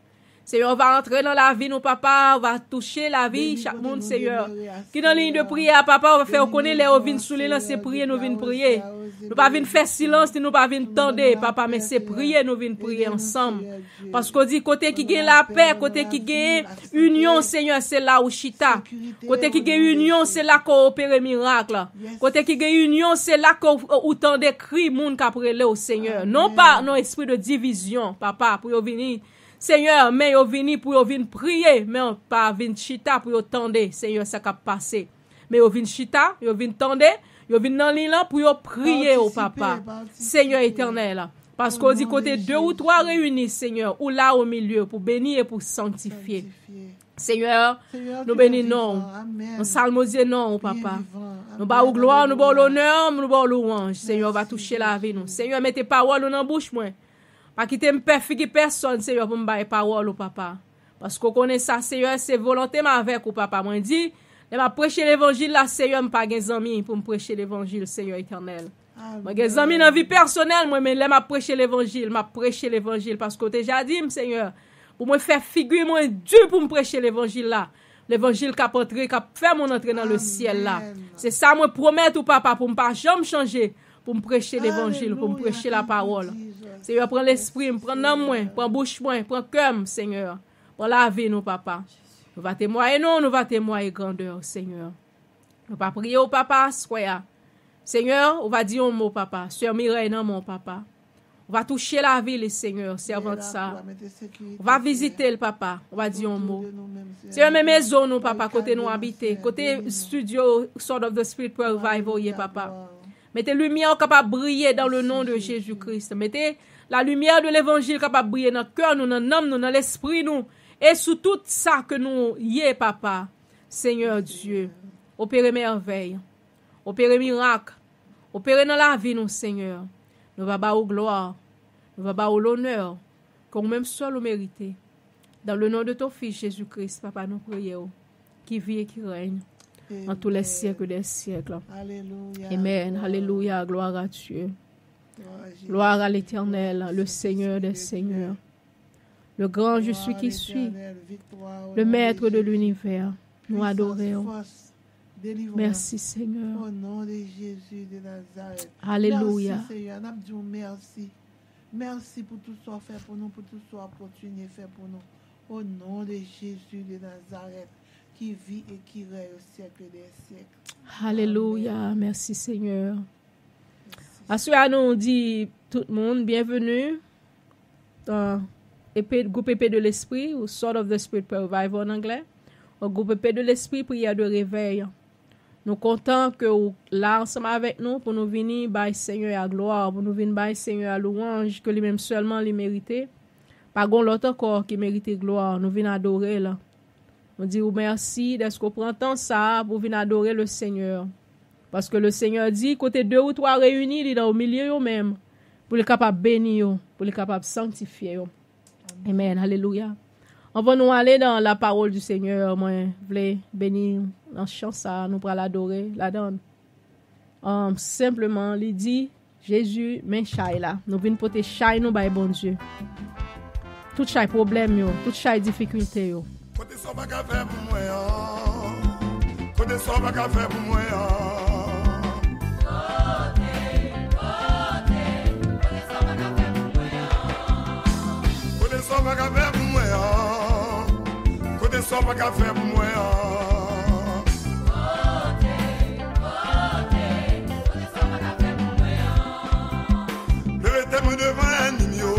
Seigneur, on va entrer dans la vie, nous, papa, on va toucher la vie, chaque monde, Seigneur. Qui dans la ligne de prière, papa, on va faire connaître les ovines sous les lances, prier, nous venons prier. Nous pas venir faire silence, nous pas venir tendre, papa, mais c'est prier, nous venons prier ensemble. Parce qu'on dit, côté qui gagne la paix, côté qui gagne union, Seigneur, c'est là où chita. Côté qui gagne union, c'est là qu'on opère miracle. Côté qui gagne union, c'est là qu'on tend des cris, monde qui après le Seigneur. Non pas, non, esprit de division, papa, pour venir. Seigneur, mais yo vini pour yo vin prier, mais pas vin chita pour yo tendre, Seigneur, ça qui passé. Mais yo vin chita, yo vin tendre, yo vin dans l'île pour yo prier au papa. Seigneur éternel, parce qu'on dit côté 2 ou 3 réunis, Seigneur, ou là au milieu pour bénir et pour sanctifier. Seigneur, nous bénissons, nous salmodions non, papa. Nous bas gloire, nous bas l'honneur, nous bas louange. Seigneur, va toucher la vie nous. Seigneur, mettez parole dans bouche moi. Pas quitter me perfiger personne, Seigneur, pour me bailler parole au papa. Parce qu'on connaît ça, Seigneur, c'est volonté ma avec au papa. Moi, dit, je m'a prêcher l'évangile là, Seigneur, pas des amis pour me prêcher l'évangile, Seigneur éternel. Moi, des amis dans vie personnelle, moi, mais je m'a prêcher l'évangile, parce que déjà dit, Seigneur, pour me faire figure, moi, Dieu pour me prêcher l'évangile là. L'évangile qui a entré, qui a fait mon entrée dans le ciel là. C'est ça, moi, promettre au papa, pour me pas jamais changer, pour me prêcher l'évangile, pour me prêcher la parole. Seigneur, prends l'esprit, prends l'âme, prends bouche, prends cœur, Seigneur. Prends la vie, nous, papa. Nous va témoigner, non, nous va témoigner grandeur, Seigneur. Nous va prier au papa, soya. Seigneur, on va dire un mot, papa. Sœur Mireille, non, mon papa. On va toucher la vie, les Seigneur, servant de ça. On va visiter le papa. On va dire un mot. Seigneur, mes maisons, nous, papa, côté nous habiter. Côté studio, Sword of the Spirit Revival, papa. Mettez lumière capable de briller dans le nom de Jésus-Christ. Mettez la lumière de l'évangile capable de briller dans le cœur, nous, dans l'âme, nous, dans l'esprit, nous. Et sous tout ça que nous y est, papa. Seigneur Dieu. Opérez merveille. Opérez miracle. Opérez dans la vie, nous, Seigneur. Nous va bas au gloire. Nous va bas au l'honneur. Comme même seul au mérité. Dans le nom de ton Fils Jésus-Christ, papa, nous prions. Qui vit et qui règne. En tous les siècles des siècles. Alléluia. Amen. Alléluia. Gloire à Dieu. Gloire à l'Éternel, le Seigneur des Seigneurs. Le grand je suis qui suis. Le Maître de l'univers. Nous adorons. Merci Seigneur. Au nom de Jésus de Nazareth. Alléluia. Merci Seigneur. Nous disons merci. Merci pour tout ce qu'on fait pour nous, pour tout ce qu'on continue à faire pour nous. Au nom de Jésus de Nazareth, qui vit et qui règne au siècle des siècles. Alléluia. Merci Seigneur. À cela, nous dit tout le monde, bienvenue dans le groupe épée de l'esprit, ou Sword of the Spirit Revival en anglais, au groupe épée de l'esprit, prière de réveil. Nous comptons que vous là ensemble avec nous pour nous venir by Seigneur à gloire, pour nous venir by Seigneur à louange, que lui-même seulement les mérite. Pas gon l'autre corps qui mérite gloire, nous venons adorer là. Nous disons merci d'être qu'on prend temps ça pour venir adorer le Seigneur. Parce que le Seigneur dit, côté 2 ou 3 réunis, il est au milieu eux-mêmes, pour les capables de bénir, pour les capables de sanctifier. Amen. Alléluia. On va nous aller dans la parole du Seigneur. Moi, je voulais bénir dans ce chant ça, nous pour l'adorer, la donne. Simplement, il dit, Jésus, men chay la. Nou vin pote chay nou bay bon Dieu. Tout chay problem yo, tout chay difficulté yo. Côté ça va qu'à faire pour moi. Côté ça va qu'à faire pour moi. Côté ça va qu'à faire pour moi. Côté ça va qu'à faire pour moi. Levez tête devant un nimio.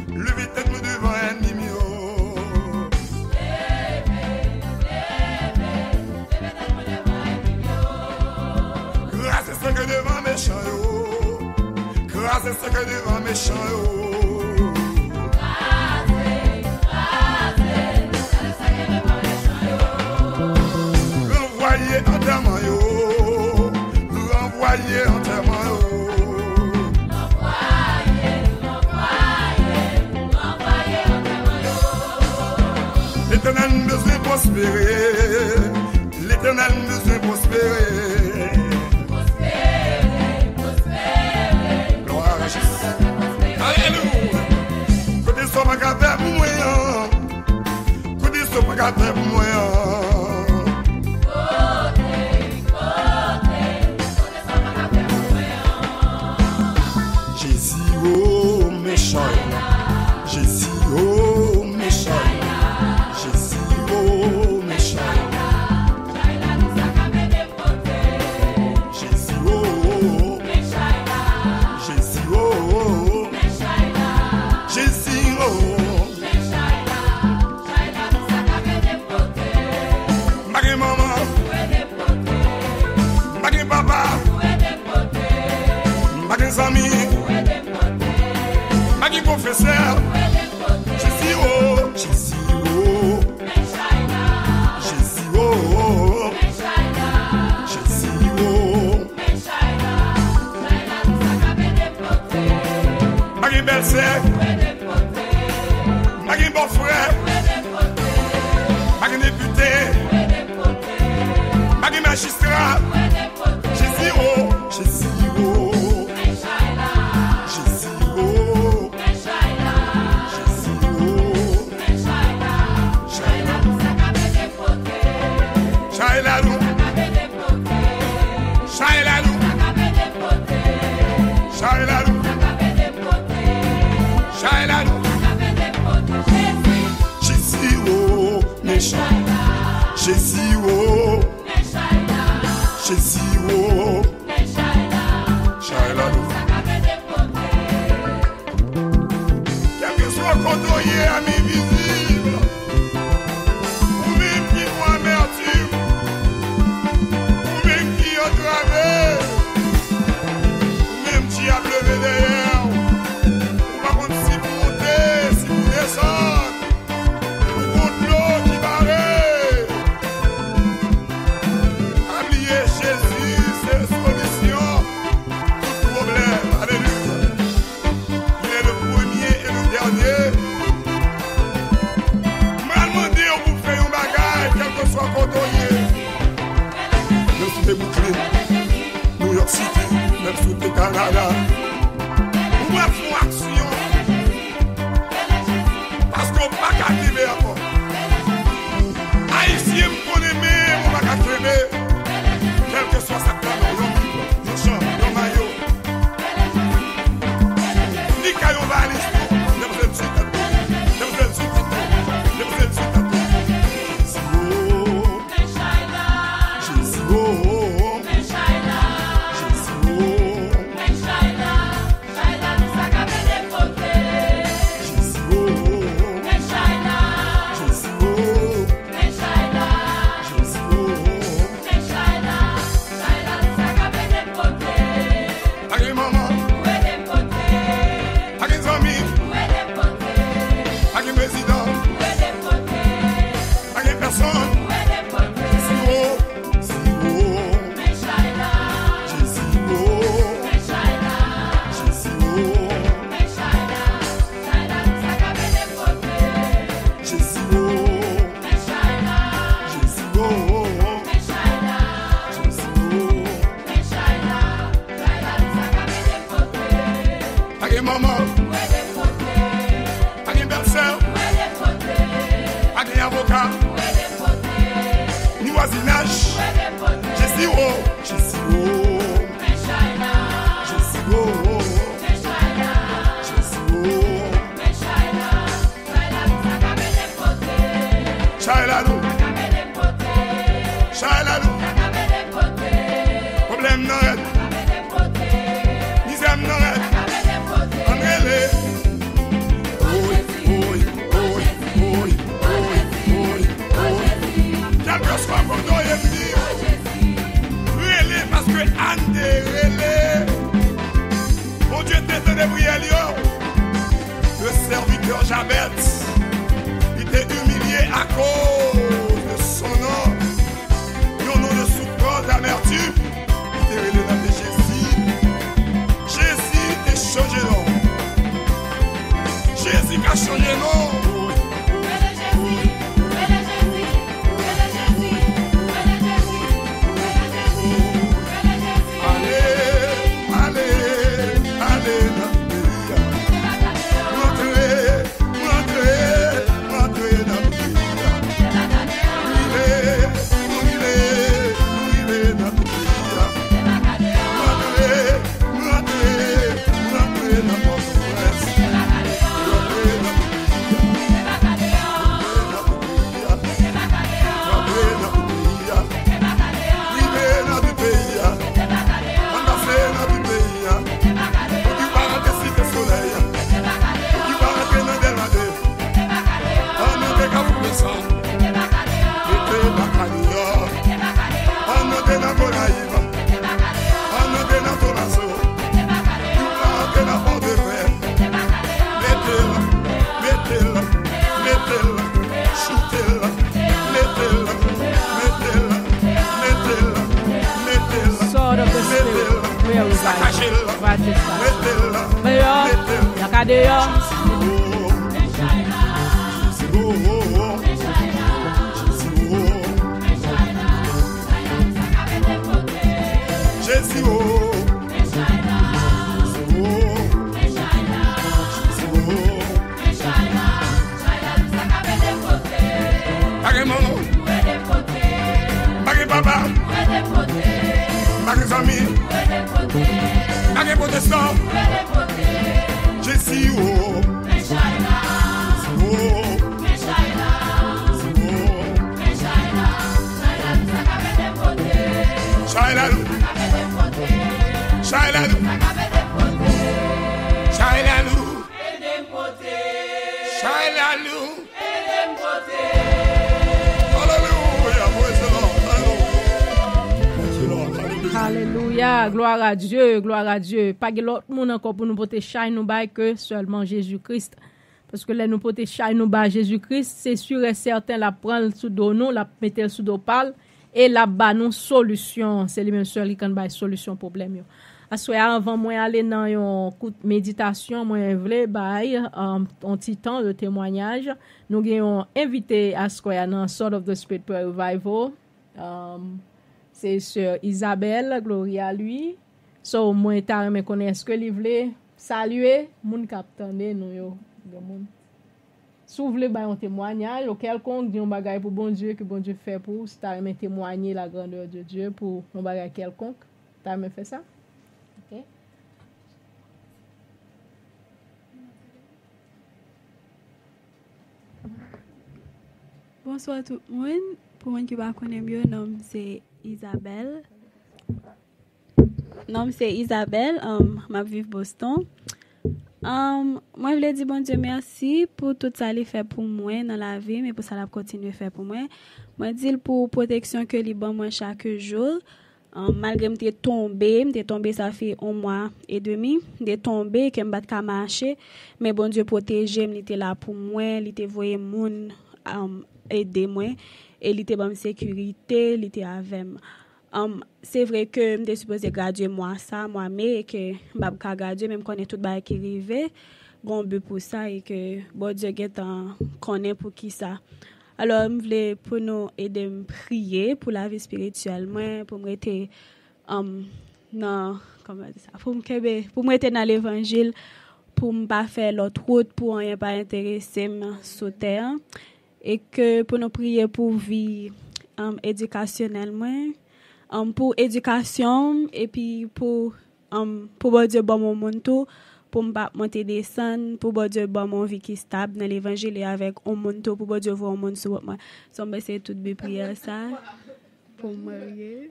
Levez tête devant un nimio. Grâce à ce que devant méchant yo. Grâce à ce que devant méchant yo. Renvoyez enterrement yo. Renvoyez enterrement yo. L'Éternel nous veut prospérer. L'Éternel nous veut prospérer. Gloire à Jésus. Alléluia. Côté ça va qu'à faire pour moi. Côté ça va qu'à faire pour moi. Jésus oh méchant. Jésus oh méchant. Jésus oh méchant. Jésus oh. Jésus oh. Jésus oh. Magi maman. Magi papa. Magi amis. Magi professeur. Jésus oh. Jésus oh. Jésus oh. Jésus oh. Magi belle-sœur. Magi beau-frère. Magi député. Magi magistrat. Jésus oh. Jésus oh. Jésus oh. Jésus oh. Shailalou. Shailalou. Shailalou. Shailalou. Jésus oh. Méchant. Jésus oh. Jésus oh. Shailalou. Quel que soit côtoyé, ami visible, ou même qui voit amertume, ou même qui a travé, ou même qui a levé derrière, ou par contre si vous montez, si vous descendez, ou contre l'eau qui barrait, oubliez Jésus, c'est la solution, tout problème, alléluia. Il est le premier et le dernier. M'a demandé on vous fait un bagage, quel que soit côtoyé. Même sous les boucliers, New York City, même sous les Canada. Où est font action? Parce qu'on ne pas qu'à arriver encore. Haïtien me connaît, mais on va qu'à crever. Quel que soit sa plan, non, non, champ, non, maillot. Ni caillon valise, ne vous êtes sur ta tour. Ne vous êtes sur ta tour. Ne vous êtes sur ta tour. Jésus oh. Jésus oh. Jésus oh. Pas de maman, pas de belle-sœur, pas de avocat, ni voisinage. Jésus, oh, Jésus, oh, Jésus, oh, Jésus, oh. Chailalou, Chailalou, problème non red, misère non red, André, quel que soit pour toi, il me dit, relais parce que André, relais, mon Dieu t'est débrouillé, le serviteur Jabet, il t'est humilié à cause de son nom, non nom de souffrance, d'amertume, il t'est relais dans les Jésus. Jésus est changé non. Jésus a changé non. Gloire à Dieu, gloire à Dieu. Pas que l'autre monde encore pour nous porter shine nous bail que seulement Jésus-Christ. Parce que là nous porter shine nous bail Jésus-Christ, c'est sûr et certain la prendre sous dos nous, la mettre sous dos pal et la ba nous solution. C'est lui même seul qui kan bail solution problème yo. Assoy avant moi aller dans un coup de méditation, moi vle bail un petit temps de témoignage. Nous gagnons invité assoy dans Sword of the Spirit Prayer Revival. C'est sœur Isabelle, gloria à lui. So moi ta me connaisse que li vle saluer moun k'ap tande nou yo, moun. Si vous voulez un témoignage ou quelconque d'un bagage pour bon Dieu que bon Dieu fait pour, si ta me témoigner la grandeur de Dieu pour un bagage quelconque, ta me fait ça? OK. Bonsoir tout le monde. Pour moi qui ne connaît mieux, nom c'est Isabelle. Ma vive Boston. Moi je voulais dire bon Dieu merci pour tout ça qu'il fait pour moi dans la vie, mais pour ça l'a continuer faire pour moi. Moi dis pour protection que li ban moi chaque jour. Malgré m'était tombé ça fait 1 mois et demi, m'était tombé que m'bat ka marcher, mais bon Dieu protéger, m'était là pour moi, il était voyer moun aider moi et il était bonne sécurité, il était avec moi. C'est vrai que m'était supposé graduer moi mais que m'ba ka graduer même connaît tout bail qui arrivé, bon but pour ça et que bon Dieu connaît pour qui ça. Alors, je voulais pour nous aider à prier pour la vie spirituelle, moi, pour me rester pour me rester dans l'évangile, pour ne pas faire l'autre route, pour ne pas intéresser sur terre. Et que pour nous prier pour vie éducationnellement, pour éducation et puis pour bon Dieu bon mon monde tout, pour me monter descendre, pour bon Dieu bon mon vie qui stable dans l'évangile et avec un monde tout, pour bon Dieu voir un monde sur moi. So c'est toute belle prière ça pour marier.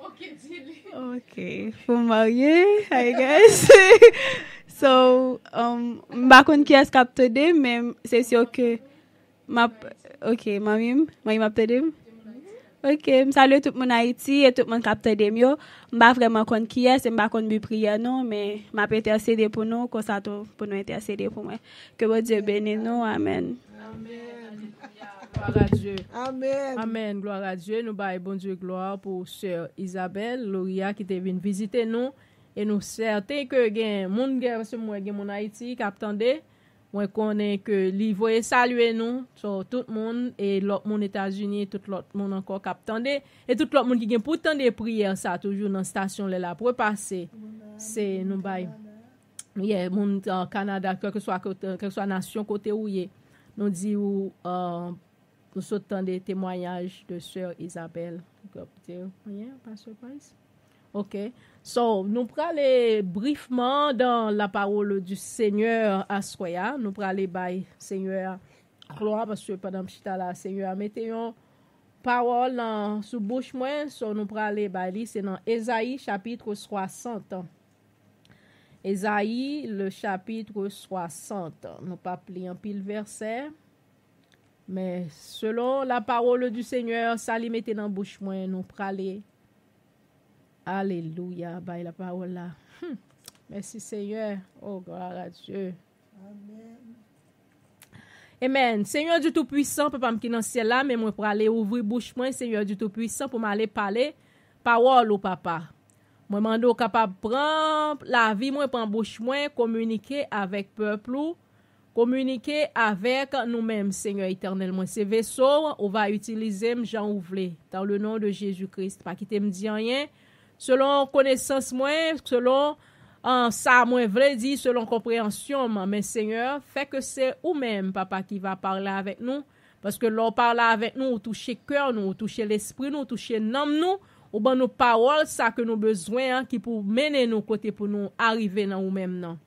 OK, pour marier, I guess. So pas connait qui est capté mais c'est sûr que OK, mamim m'a t'aider. OK, me salue tout mon Haïti et tout mon capteur de mieux. M'pa vraiment connait qui est, m'pa connait prière non, mais m'a intercéder pour nous, comme ça pour nous intercéder pour moi. Que bon Dieu bénisse nous. Amen. Gloire à Dieu. Amen. Amen, gloire à Dieu. Nous baillons bon Dieu gloire pour sœur Isabelle Loria qui est venue visiter nous et nous certain que gen moun gen ce moi gen mon Haïti qui attendait. Moi connais que li voye saluer nous sur tout le monde et l'autre monde États-Unis, tout l'autre monde encore qui attendait et tout l'autre monde qui gen pour tant de prières ça toujours dans station là pour passer. C'est nous bail. Yeah, monde en Canada quelle que soit nation côté où y est. Nous dit ou nous sautons des témoignages de sœur Isabelle. Pasteur Price. OK. So, nous prenons aller brièvement dans la parole du Seigneur à Soya. Nous prenons aller by Seigneur gloire parce que pendant que là Seigneur mettez une parole dans sous bouche moi. So, nous prenons aller by c'est dans Ésaïe chapitre 60. Ésaïe le chapitre 60. Nous pas plier en pile verset. Mais selon la parole du Seigneur, ça li mettez dans bouche moi, nous prenons aller. Alléluia, by la parole là. Merci Seigneur. Oh, gloire à Dieu. Amen. Seigneur du Tout-Puissant, papa qui dans le ciel là, mais moi pour aller ouvrir bouche moi, Seigneur du Tout-Puissant pour m'aller parler parole au papa. Moi mando capable prendre la vie moi prend bouche moi, communiquer avec peuple ou communiquer avec nous-mêmes, Seigneur éternel. Moi ces vaisseaux, on va utiliser Jean ouvlé dans le nom de Jésus-Christ. Pas quitter me dire rien. Selon connaissance moi, selon ça moi vrai dit, selon compréhension, mais Seigneur, fait que c'est ou même papa qui va parler avec nous parce que l'on parle avec nous, on touche cœur nous, on touche l'esprit nous, on touche l'âme nous, ou ben nos paroles ça que nous besoin qui pour mener nous côté pour nous arriver dans nous même non.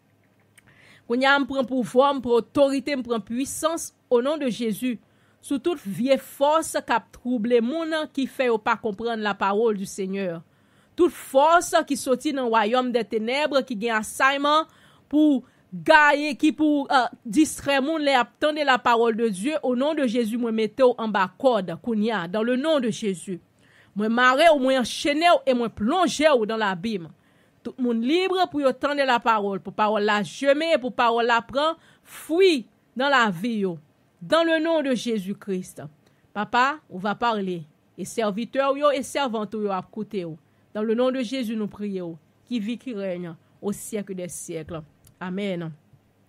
Qu'on y a me prend pouvoir, me prend autorité, me prend puissance au nom de Jésus. Sous toute vieille force qui trouble moun qui fait ou pas comprendre la parole du Seigneur. Toute force qui sortit dans le royaume des ténèbres, qui gagne assignment pour gagner, qui pour distraire moun les attendre la parole de Dieu, au nom de Jésus, moi mettez en bas corde, kounya, dans le nom de Jésus. Moi marrer ou moi enchaîner et moi plonger dans l'abîme. Tout le monde libre pour entendre la parole, pour parole la jemer, pour parole la prendre, fuit dans la vie yo. Dans le nom de Jésus-Christ. Papa, on va parler. Et serviteurs yo et servantes yo à côté yo. Dans le nom de Jésus, nous prions, qui vit, qui règne au siècle des siècles. Amen.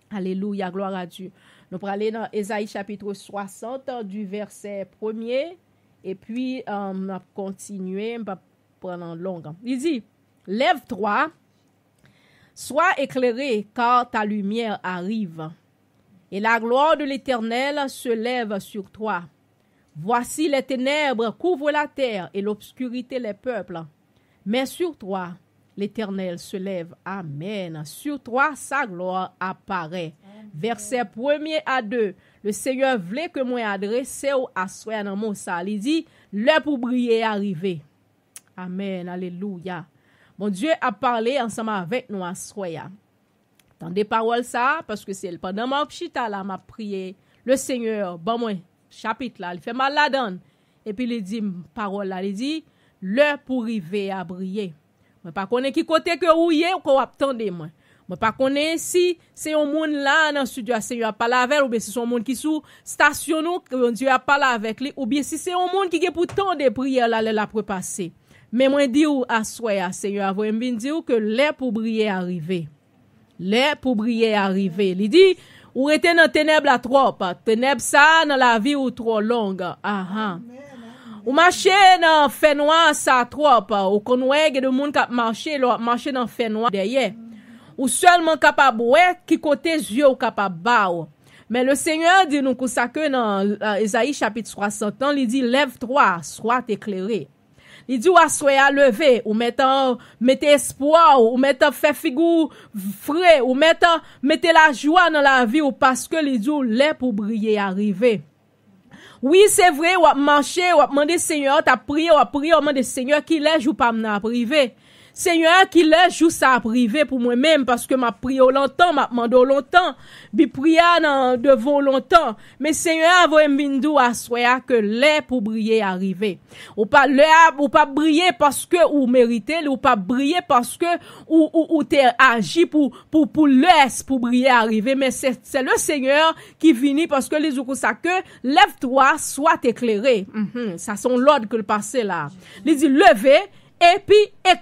Alléluia, gloire à Dieu. Nous allons aller dans Ésaïe chapitre 60, du verset 1er, et puis on va continuer, on va prendre long. Il dit, lève-toi, sois éclairé, car ta lumière arrive, et la gloire de l'Éternel se lève sur toi. Voici les ténèbres couvrent la terre, et l'obscurité les peuples. Mais sur toi, l'Éternel se lève. Amen. Sur toi, sa gloire apparaît. Amen. Verset 1er à 2. Le Seigneur voulait que moi adresse à soi dans mon salle. Il dit, l'heure pour briller est arrivée. Amen. Alléluia. Mon Dieu a parlé ensemble avec nous à soi. Dans des paroles ça, parce que c'est pendant ma pchita là, m'a prié. Le Seigneur, bon moi, chapitre là, il fait mal la donne. Et puis il dit, parole là, il dit, l'heure pour arriver à briller. Moi pas connais qui côté que ou yé ou qu'on attendez moi. Moi pas connais si c'est un monde là dans studio Seigneur a parlé avec ou bien si c'est un monde qui sous station nous que Dieu a parlé avec lui ou bien si c'est un monde qui est pour tant de prières là la pour passer. Mais moi dis ou à soya Seigneur vous me dire que l'heure pour briller arriver. L'heure pour briller arriver. Il dit ou était dans ténèbres la trop, ténèbres ça dans la vie ou trop longue. Aha. Ou marcher dans fait noir ça trop ou qu'on ouais de monde qui marcher dans fait noir derrière ou seulement capable ouais qui côté yeux ou capable ba. Mais le Seigneur dit nous comme ça que dans Ésaïe chapitre 60, il dit lève-toi, sois éclairé. Il dit ou soyez levé ou mettez espoir ou mettez fait figure frais ou mettez la joie dans la vie ou parce que il dit l'est pour briller arriver. Oui, c'est vrai, ou marcher, ou demander Seigneur, t'as prié, ou demander Seigneur qui l'est joue pas m'na privé. Seigneur qui l'est joue ça privé pour moi-même parce que m'a prié longtemps, m'a demandé longtemps, bi prié devant longtemps. Mais Seigneur avoye m'bindou à soya que l'est pour briller arriver. Ou pas briller parce que ou mériter, ou pas briller parce que ou t'es agi pour l'est pour briller arriver. Mais c'est le Seigneur qui vient parce que les jours ça que lève-toi, sois éclairé. Ça sont l'ordre que le passé là. Il dit levez et puis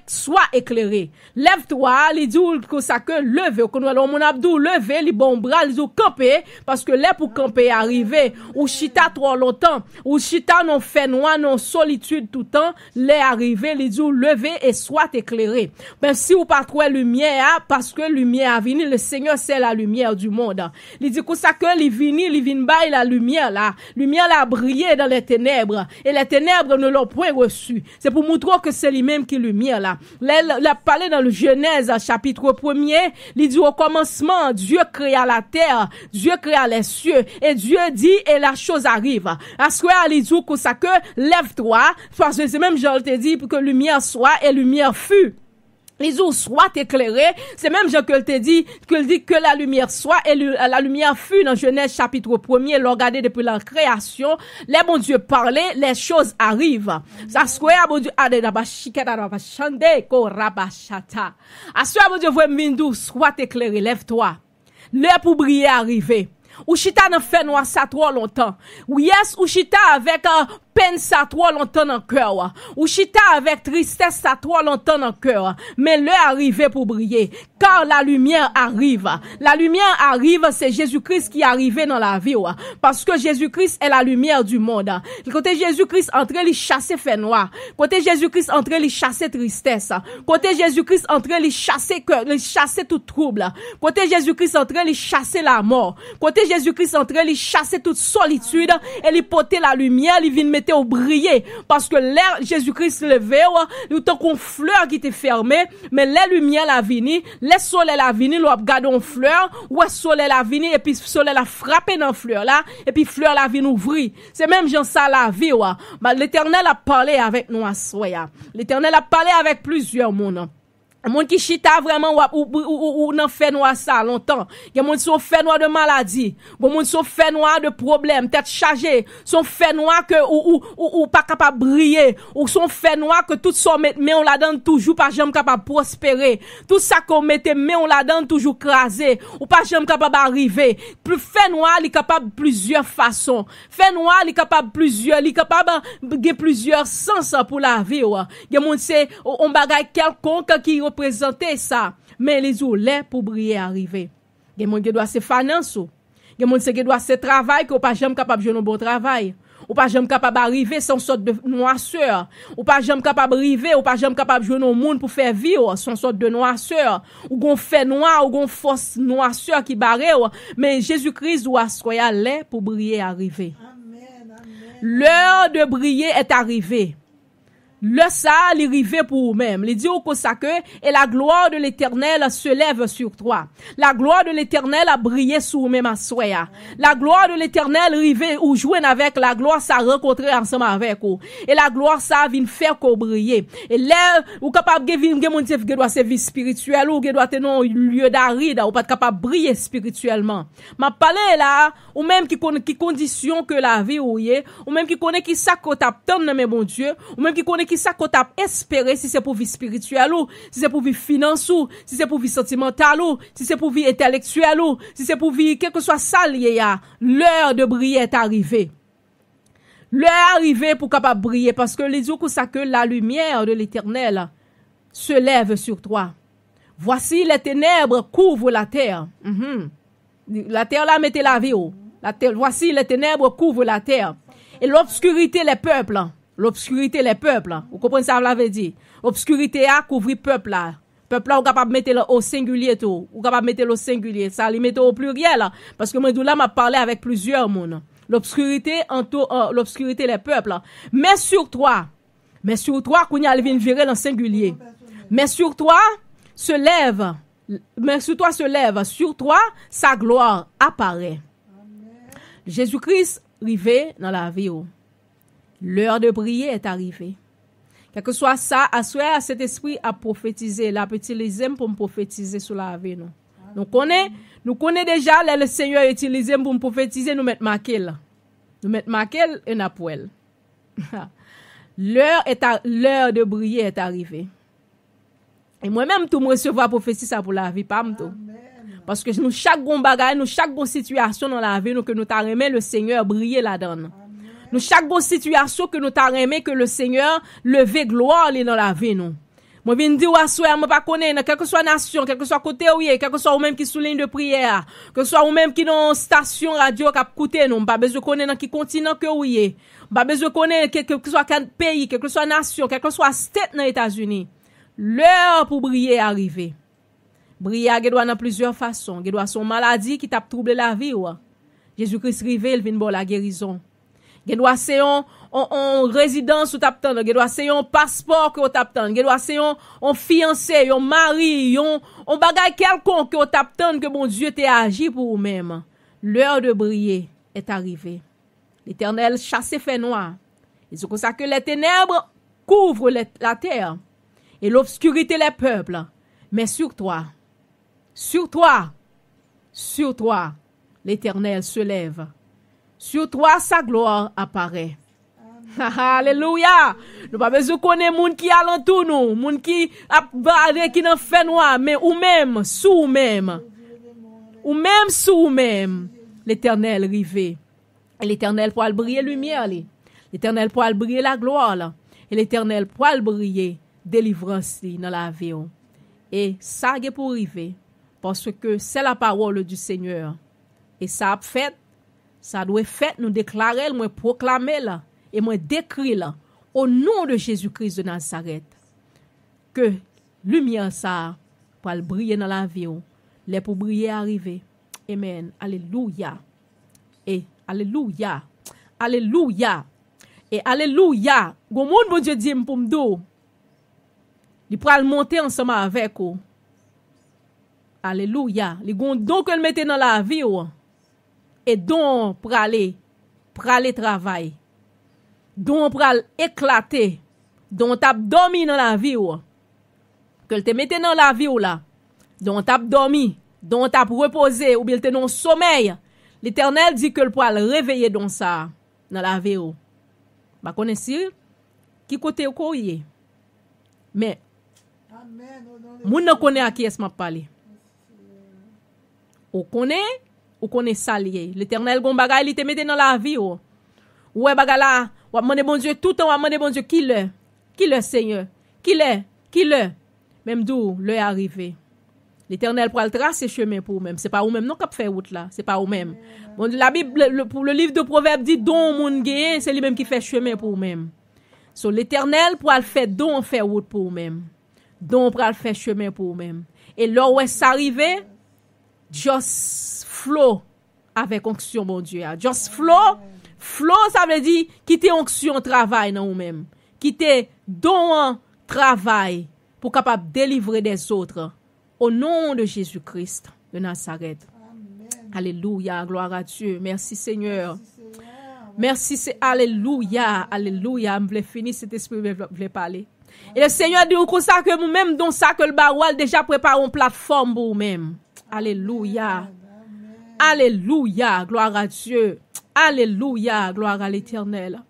sois éclairé. Lève-toi, il dit que ça que lever, qu'on va mon abdou lever les bons bras, les camper parce que là pour camper arriver ou chita trop longtemps, ou chita non fait noir, non solitude tout temps, les arriver, les dit lever et sois éclairé. Même si ou pas trop lumière parce que lumière a venu, le Seigneur c'est la lumière du monde. Il dit que ça que il vient bailler la lumière là a brillé dans les ténèbres et les ténèbres ne l'ont point reçu. C'est pour montrer que c'est lui-même qui lumière là. La parlé dans le Genèse chapitre 1er, il dit au commencement Dieu créa la terre, Dieu créa les cieux et Dieu dit et la chose arrive. À ce que il dit que ça que lève-toi parce que c'est même Jean te dit pour que lumière soit et lumière fut. Les eaux soient éclairés, c'est même Jean que te dit que la lumière soit et la lumière fut dans Genèse chapitre 1er, regardez depuis la création, les bon Dieu parlait, les choses arrivent. Ça soit bon Dieu bon Dieu voit soit éclairé, lève-toi. L'heure pour briller arriver. Ou chita n'a fait noir ça trop longtemps. Ou yes, ou chita avec peine ça trop longtemps dans cœur. Ou chita avec tristesse ça trop longtemps dans cœur. Mais l'heure arrive pour briller. Car la lumière arrive. La lumière arrive, c'est Jésus-Christ qui est arrivé dans la vie. Parce que Jésus-Christ est la lumière du monde. Côté Jésus-Christ entré, il chasser fait noir. Côté Jésus-Christ entré, il chasser tristesse. Côté Jésus-Christ entré, il chasser tout trouble. Côté Jésus-Christ entré, il chasser la mort. Côté Jésus-Christ entré, il chasser toute solitude et il porter la lumière, il vient mettre au briller parce que l'air Jésus-Christ levé ou tant qu'on fleur qui était fermée mais la lumière la vini, le soleil la vini, l'on regarde une fleur ou soleil la vini et puis soleil la frappé dans fleur là et puis fleur la vini ouvrir. C'est même Jean ça la vie l'Éternel a parlé avec nous à soya. L'Éternel a parlé avec plusieurs monde. Moun qui chita vraiment ou nan fait noir ça longtemps. Il y a moun sont fait noir de maladie, moun sont fait noir de problème, tête chargée, sont fait noir que ou pas capable briller, ou sont fait noir que tout ça mais on la donne toujours pas jamais capable prospérer. Tout ça qu'on mettait mais on la donne toujours crasé, ou pas jamais capable arriver. Plus fait noir, il capable plusieurs façons. Fait noir, il capable de plusieurs sens pour la vie. Il y a moun c'est on bagaille quelconque qui représenter ça, mais les oulets pour briller arriver. Il y a des gens qui doivent se financer. Il y a des gens qui doivent se travailler, qui ne sont pas jamais capables de faire un bon travail. Ou pas jamais capable d'arriver sans sorte de noirceur. Ou pas jamais capable d'arriver, ou pas jamais capable de jouer au monde pour faire vivre sans sorte de noirceur. Ou gon fait noir, ou gon force noirceur qui barre. Mais Jésus-Christ doit soyer là pour briller arriver. Amen, amen. L'heure de briller est arrivée. Le ça, il arrive pour vous-même. Il dit au ça que, et la gloire de l'Éternel se lève sur toi. La gloire de l'Éternel a brillé sur vous-même à soya. La gloire de l'Éternel arrive ou jouer avec la gloire, ça rencontrer ensemble avec vous. Et la gloire, ça vient faire qu'on briller. Et là, ou capable de vivre, doit se vie spirituelle, ou doit être un lieu d'aride, ou pas capable de briller spirituellement. Ma parler là, ou même qui connaît qui condition que la vie ou même qui connaît qui ça qu'on t'attend, mais bon Dieu, ou même qui connaît qui ça qu'on t'a espéré si c'est pour vie spirituelle ou si c'est pour vie finance ou si c'est pour vie sentimentale ou si c'est pour vie intellectuelle ou si c'est pour vie quelque soit ça lié à l'heure de briller est arrivée. L'heure est arrivée pour capable briller parce que les jours que ça que la lumière de l'Éternel se lève sur toi. Voici les ténèbres couvrent la terre. La terre là mettez la vie. La terre, voici les ténèbres couvrent la terre et l'obscurité les peuples. L'obscurité les peuples. Vous comprenez ça, vous l'avez dit. L'obscurité a couvert peuple là. Peuple là, ou capable mettre au singulier tout, ou capable mettre au singulier, ça li mettre au pluriel là, parce que moi là m'a parlé avec plusieurs monde. L'obscurité entoure l'obscurité les peuples là. Mais sur toi qu'on y a vient virer dans singulier. Mais sur toi se lève sur toi sa gloire apparaît. Jésus-Christ arrivé dans la vie. L'heure de prier est arrivée. Quel que soit ça, à cet esprit a prophétisé, la petite lisem pour me prophétiser sur la vie nous. Nous connaissons déjà le Seigneur utilisé pour me prophétiser, nous mettre marqué là. Nous mettre marqué et n'a poêle. L'heure de briller est arrivée. Et moi-même tout me recevoir prophétie ça pour la vie pas tout. Parce que nous chaque bon bagage, nous chaque bonne situation dans la vie nous que nous t'a remis le Seigneur briller là-dedans. Nous chaque bonne situation que nous t'a remis que le Seigneur lever gloire dans la vie nous. Moi viens dire à soir moi pas connaître quelle que soit nation, quel que soit côté où quel que soit ou même qui sous ligne de prière, que soit ou même qui dans station radio qui écouter nous, pas besoin connaître dans qui continent que où pas besoin connaître quel que soit pays, quel que soit nation, quel que soit state dans les États-Unis. L'heure pour briller est arrivée. Briller doit dans plusieurs façons. Il doit son maladie qui t'a troublé la vie ou. Jésus-Christ rivé, il vient pour la guérison. Il doit c'est en résidence ou t'attendre, il doit c'est un passeport que t'attendre, il doit c'est un fiancé, un mari, un bagage quelconque que t'attendre que bon Dieu t'ait agi pour vous-même. L'heure de briller est arrivée. L'Éternel chasse fait noir. Et c'est comme ça que les ténèbres couvrent la terre et l'obscurité les peuples. Mais sur toi, l'Éternel se lève. Sur toi, sa gloire apparaît. Alléluia. Nous pas besoin de connaître moun qui alentour nous, moun qui a barré qui n'en fait noir, mais ou même sous même. L'Éternel rivé. Et l'Éternel pourra briller lumière li. L'Éternel pourra briller la gloire là. Et l'Éternel pourra briller délivrance li dans la vie. Et ça est pour arriver parce que c'est la parole du Seigneur. Et ça a fait, ça doit fait nous déclarer, moi proclamer là et moi décrire là au nom de Jésus-Christ de Nazareth que lumière ça pour briller dans la vie. Les pour briller arriver. Amen. Alléluia. Et alléluia. Alléluia. Et alléluia. Gon moun bon Dieu dit pour m'do. Il pral monter ensemble avec vous. Alléluia. Les gon don que le mette dans la vie et don prale travail. Don pral éclater. Don tap dormi dans la vie que te mette dans la vie là. Don tap dormi, don tap reposer ou bien te dans sommeil. L'Éternel dit que le pral réveiller dans ça dans la vie Ba connaissez qui côté ko yé. Mais moun ne connaît à qui est-ce m'a parlé. Ou connaît ça lié. L'Éternel gon bagay li te mette dans la vie Ouais bagay là, ou demander bon Dieu tout temps, ou demander bon Dieu qui le Seigneur, qui le même d'où le est arrivé. L'Éternel pour le tracer chemin pour même, c'est pas ou même non qui fait route là, c'est pas ou même. Bon la Bible pour le livre de Proverbes dit don moun gagne, c'est lui même qui fait chemin pour même. So l'Éternel pour le faire don faire route pour même. Don pour le faire chemin pour même. Et là où est arrivé, just flow avec onction mon Dieu. Just flow ça veut dire quitter onction travail dans ou même. Quitter don travail pour capable délivrer des autres. Au nom de Jésus-Christ de Nazareth. Amen. Alléluia, gloire à Dieu. Merci Seigneur. Merci, c'est alléluia, alléluia. Je voulais finir cet esprit, je voulais parler. Et le Seigneur dit comme ça que nous-mêmes, dans ça que le baroual déjà prépare une plateforme pour nous-mêmes. Alléluia. Alléluia, gloire à Dieu. Alléluia, gloire à l'Éternel.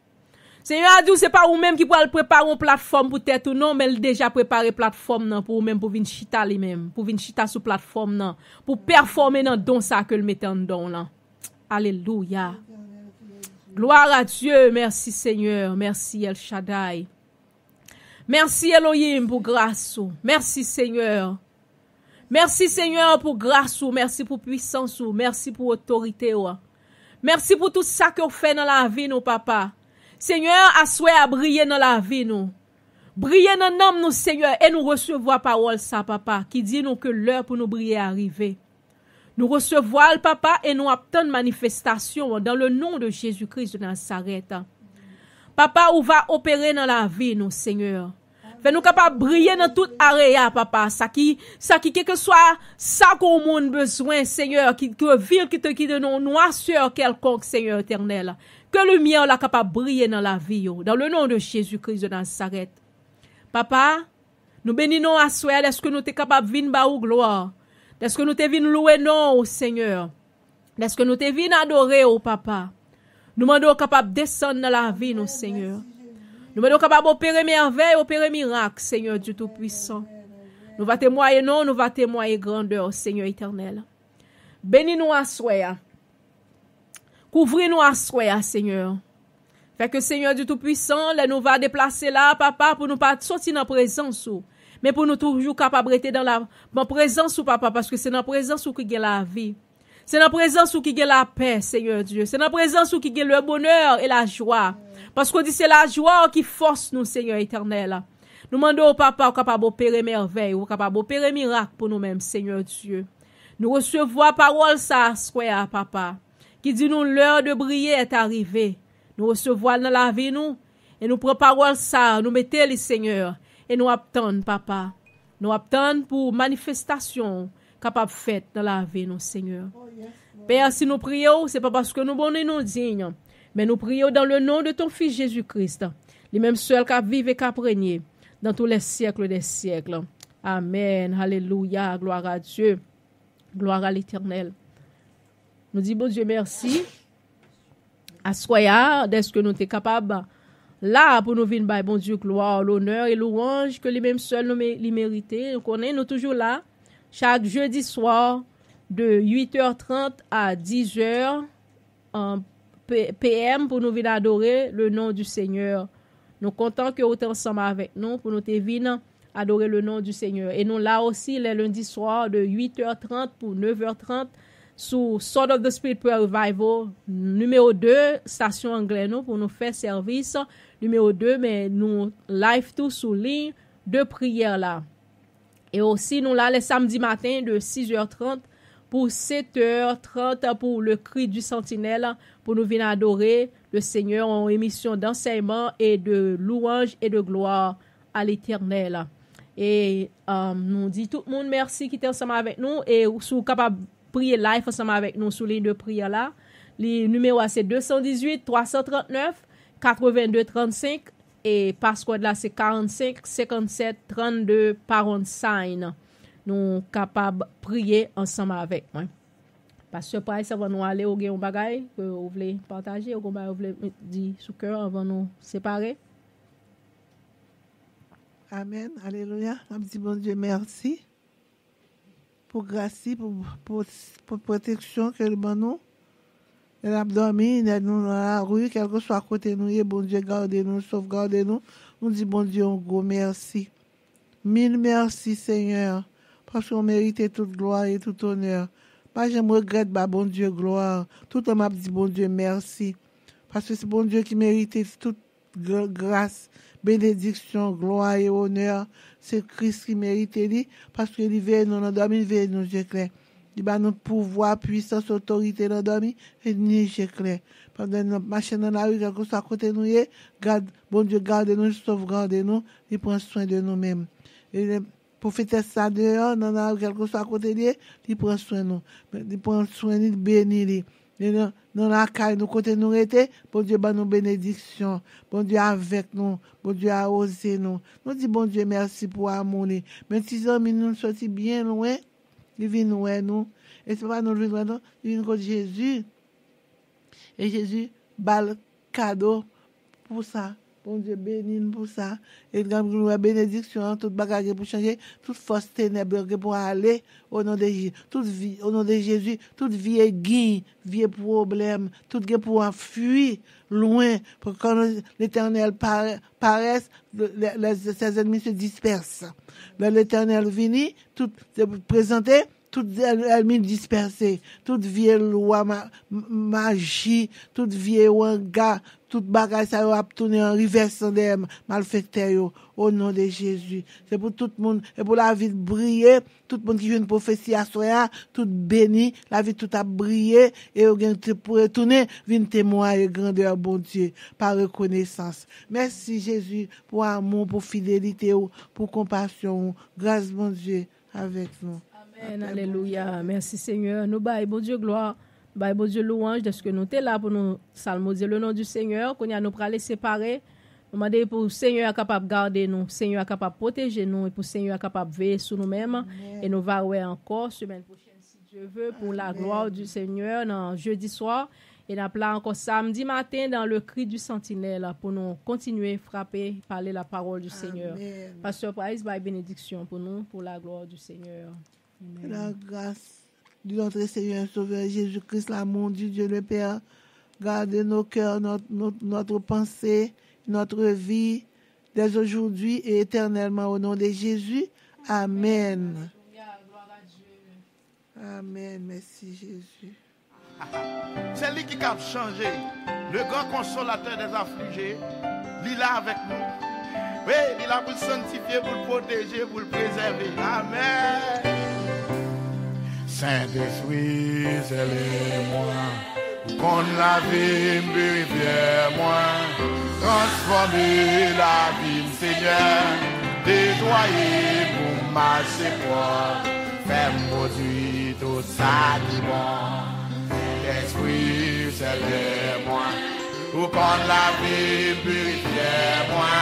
Seigneur a dit, c'est pas vous-même qui pourra préparer une plateforme pour tête ou non, mais il déjà préparé plateforme non pour vous-même, pour venir chita lui-même, pour venir chita sur plateforme non, pour performer dans don ça que le mettait en don là. Alléluia. Gloire à Dieu, merci Seigneur, merci El Shaddai. Merci Elohim pour grâce. Merci Seigneur. Merci Seigneur pour grâce, merci pour puissance, merci pour autorité. Merci pour tout ça que vous faites dans la vie, nous, papa. Seigneur, assoyez à briller dans la vie, nous. Briller dans l'âme, nous, Seigneur, et nous recevoir parole ça, papa, qui dit nous que l'heure pour nous briller est arrivée. Nous recevons le papa et nous obtenons manifestation dans le nom de Jésus-Christ de Nazareth. Papa, où va opérer dans la vie, nous, Seigneur. Fais-nous capables de briller dans toute area, papa. Ça qui, quel que soit ça qu'on monde besoin, Seigneur, que ville qui te nous noirceur quelconque, Seigneur éternel. Que lumière là capable de briller dans la vie, dans le nom de Jésus-Christ de Nazareth. Papa, nous bénissons à soi, est-ce que nous sommes capables de venir ba ou gloire? Est-ce que nous sommes venus louer non au Seigneur? Est-ce que nous sommes venus adorer au papa? Nous demandons capables de descendre dans la vie, nous, Seigneur. Nous demandons capables d'opérer merveille, opérer miracle, Seigneur Dieu Tout-Puissant. Nous va témoigner non, nous va témoigner grandeur, Seigneur éternel. Bénis-nous à soi. Couvris-nous à soi, Seigneur. Fait que Seigneur Dieu Tout-Puissant, là, nous va déplacer là, papa, pour nous pas sortir dans la présence, mais pour nous toujours capables d'être dans la présence, papa, parce que c'est dans la présence où qu'il y a la vie. C'est dans la présence où il y a la paix, Seigneur Dieu. C'est dans la présence où il y a le bonheur et la joie. Parce qu'on dit c'est la joie qui force nous, Seigneur éternel. Nous demandons au papa capable d'opérer merveille, ou capable d'opérer miracle pour nous-mêmes, Seigneur Dieu. Nous recevons parole ça, square, papa, qui dit nous l'heure de briller est arrivée. Nous recevons dans la vie, nous, et nous prenons parole ça, nous mettons les Seigneur, et nous attendons, papa. Nous attendons pour manifestation capable faite dans la vie, nous, Seigneur. Père, si nous prions, c'est pas parce que nous bons et nous dignes, mais nous prions dans le nom de ton Fils Jésus-Christ, les mêmes seuls qui vivent et qui régner dans tous les siècles des siècles. Amen. Alléluia. Gloire à Dieu. Gloire à l'Éternel. Nous disons, bon Dieu, merci. Assoya, d'est-ce que nous sommes capables là pour nous venir, bon Dieu, gloire, l'honneur et louange que les mêmes seuls nous méritent. Nous connaissons, nous toujours là, chaque jeudi soir, de 8h30 à 10h PM pour nous venir adorer le nom du Seigneur. Nous comptons que vous êtes ensemble avec nous pour nous venir adorer le nom du Seigneur. Et nous là aussi, les lundis soirs, de 8h30 pour 9h30, sous Sword of the Spirit Prayer Revival, numéro 2, station anglais, nous, pour nous faire service. Numéro 2, mais nous live tout sous ligne de prière là. Et aussi, nous là, les samedis matin de 6h30 pour 7h30 pour le cri du sentinelle, pour nous venir adorer le Seigneur en émission d'enseignement et de louange et de gloire à l'Éternel. Et nous dit tout le monde merci qui était ensemble avec nous et sous capable prier live ensemble avec nous sous ligne de prière là. Le numéro c'est 218 339 82 35 et passcode là c'est 45 57 32 pound sign. Nous capables prier ensemble avec moi. Pasteur Price avant nous aller au gain bagaille que vous voulez partager ou vous voulez dire sous cœur avant nous séparer. Amen. Alléluia. On dit bon Dieu merci pour grâce, pour protection que le bon nous. Elle a dormi, nous dans la rue, quel que soit à côté de nous, bon Dieu gardez-nous, sauvegardez-nous. On dit bon Dieu un gros merci. Mille merci Seigneur, parce qu'on mérite toute gloire et tout honneur. Pas je me regrette, bah bon Dieu gloire. Tout le monde m'a dit bon Dieu merci, parce que c'est bon Dieu qui mérite toute grâce, bénédiction, gloire et honneur. C'est Christ qui mérite lui, parce que il veille nous, il veille nous, Dieu clair. Il va nous pouvoir, puissance, autorité dans dormi et ni Dieu clair. Pendant notre marche dans la rue, quelque chose à côté de nous, garde, bon Dieu, gardez-nous, sauvegardez-nous, il prend soin de nous-mêmes. Et pour faire ça dehors, dans la rue, quelque chose à côté de lui, il prend soin de nous. Il prend soin de nous, bénit nous. Dans la caille, nous côté nous était, bon Dieu, bah nous bénédiction, bon Dieu avec nous, bon Dieu a osé nous. Nous dit bon Dieu merci pour amour. Mais si amis nous sortis bien loin, il vient nous nous. Et c'est pas nous le nous, il vient contre Jésus. Et Jésus bal cadeau pour ça. Bon Dieu béni pour ça. Et nous la bénédiction, toute bagage pour changer, toute force ténèbres pour aller au nom de Jésus. Toute vie, au nom de Jésus, toute vie guin, vie problème, toute vie pour fuir loin, pour que quand l'Éternel paraisse, ses ennemis se dispersent. L'Éternel vient, tout présenté, toute ennemi dispersée, toute vieille loi, magie, toute vieille wanga, tout bagay ça yo a tourné en reverse des malfaiteurs yo, au nom de Jésus. C'est pour tout le monde et pour la vie de briller, tout le monde qui vient une prophétie à soya, tout béni, la vie tout a brillé et au gain pour retourner vinn témoigner grandeur bon Dieu par reconnaissance. Merci Jésus pour amour, pour fidélité, pour compassion. Grâce bon Dieu avec nous. Amen, alléluia. Merci Seigneur. Nous baillons, bon Dieu, gloire. Baillons, bon Dieu, louange de ce que nous sommes là pour nous psalmodier le nom du Seigneur, qu'on y a nous pour les séparer. Nous demandons pour le Seigneur capable de garder nous, Seigneur capable de protéger nous et pour le Seigneur capable de veiller sur nous-mêmes. Et nous va ouais encore semaine prochaine, si Dieu veut, pour la gloire du Seigneur, dans jeudi soir. Et nous là encore samedi matin dans le cri du sentinelle pour nous continuer à frapper, parler la parole du Seigneur. Pasteur Price, by bénédiction pour nous, pour la gloire du Seigneur. Amen. La grâce de notre Seigneur Sauveur Jésus-Christ, l'amour du Dieu le Père, garde nos cœurs, notre pensée, notre vie, dès aujourd'hui et éternellement au nom de Jésus. Amen. Amen. Merci Jésus. C'est lui qui a changé. Le grand consolateur des affligés, il est là avec nous. Oui, il est là pour le sanctifier, pour le protéger, pour le préserver. Amen. Saint-Esprit, c'est moi. Qu'on la vie, purifiez-moi. Transformer la vie, Seigneur. Nettoyer pour marcher pour faire produire tout ça qui est bon. L'esprit, c'est moi. Ou quand la vie, purifiez-moi.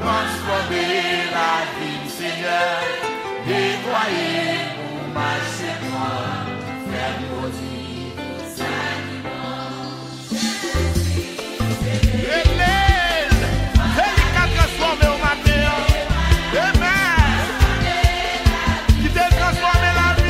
Transformer la vie, Seigneur. Nettoyer pour marcher pour faire produire tout ça qui est bon. L'église, c'est lui qui a transformé au matin. Amen. Qui t'a transformé la vie.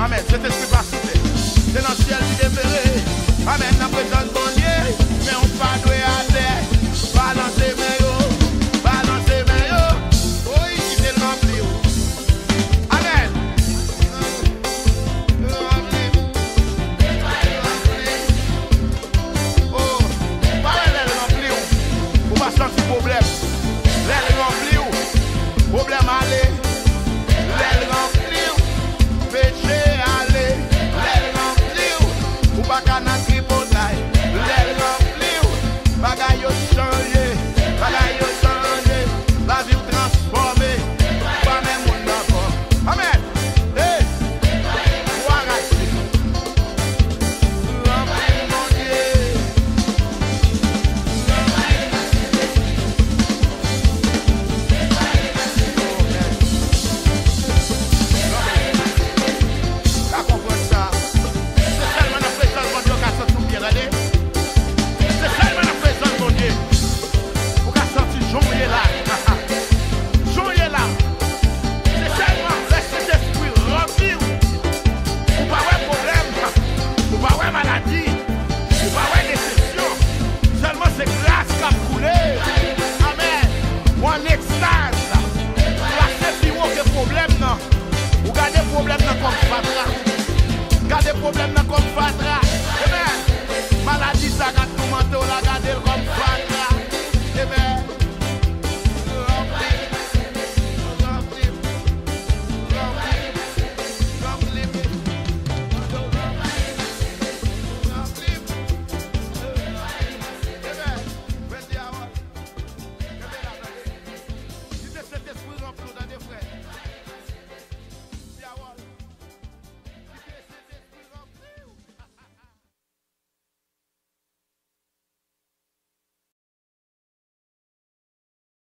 Amen. Cet esprit va souffler. C'est dans le ciel qui déféré. Amen. Dans la présence de mon Dieu. Mais on pas doué à terre. Balancer mes yo. Balancer mes yo. Oui, il est rempli. Amen. Oh, pas elle rempli. Ou pas sentir problème. Elle rempli. Problème aller. Elle rempli. Péché aller. Elle rempli. Ou pas canal tripotaille. Elle rempli. Bagay yo changé. Bagay yo changé. La vie transformée. Pas même mon encore. Amen. Hey. Gloire à Dieu. Rempli mon Dieu. La comprendre ça. C'est seulement la présence de Dieu qui a senti bien aller. C'est seulement la présence de Dieu. Pour qu'à sortir journée là. Journée là. C'est seulement cet esprit rempli. Pour pas avoir problème. Pour pas avoir maladie. Pour pas avoir déception. Seulement c'est grâce qui a coulé. Amen. Ou en extase. La seule plus haut que problème non. Ou gardez problème non comme fatra. Gardez problème non comme fatra. Amen. Maladie ça garde tout menton la gardez comme fatra. Amen.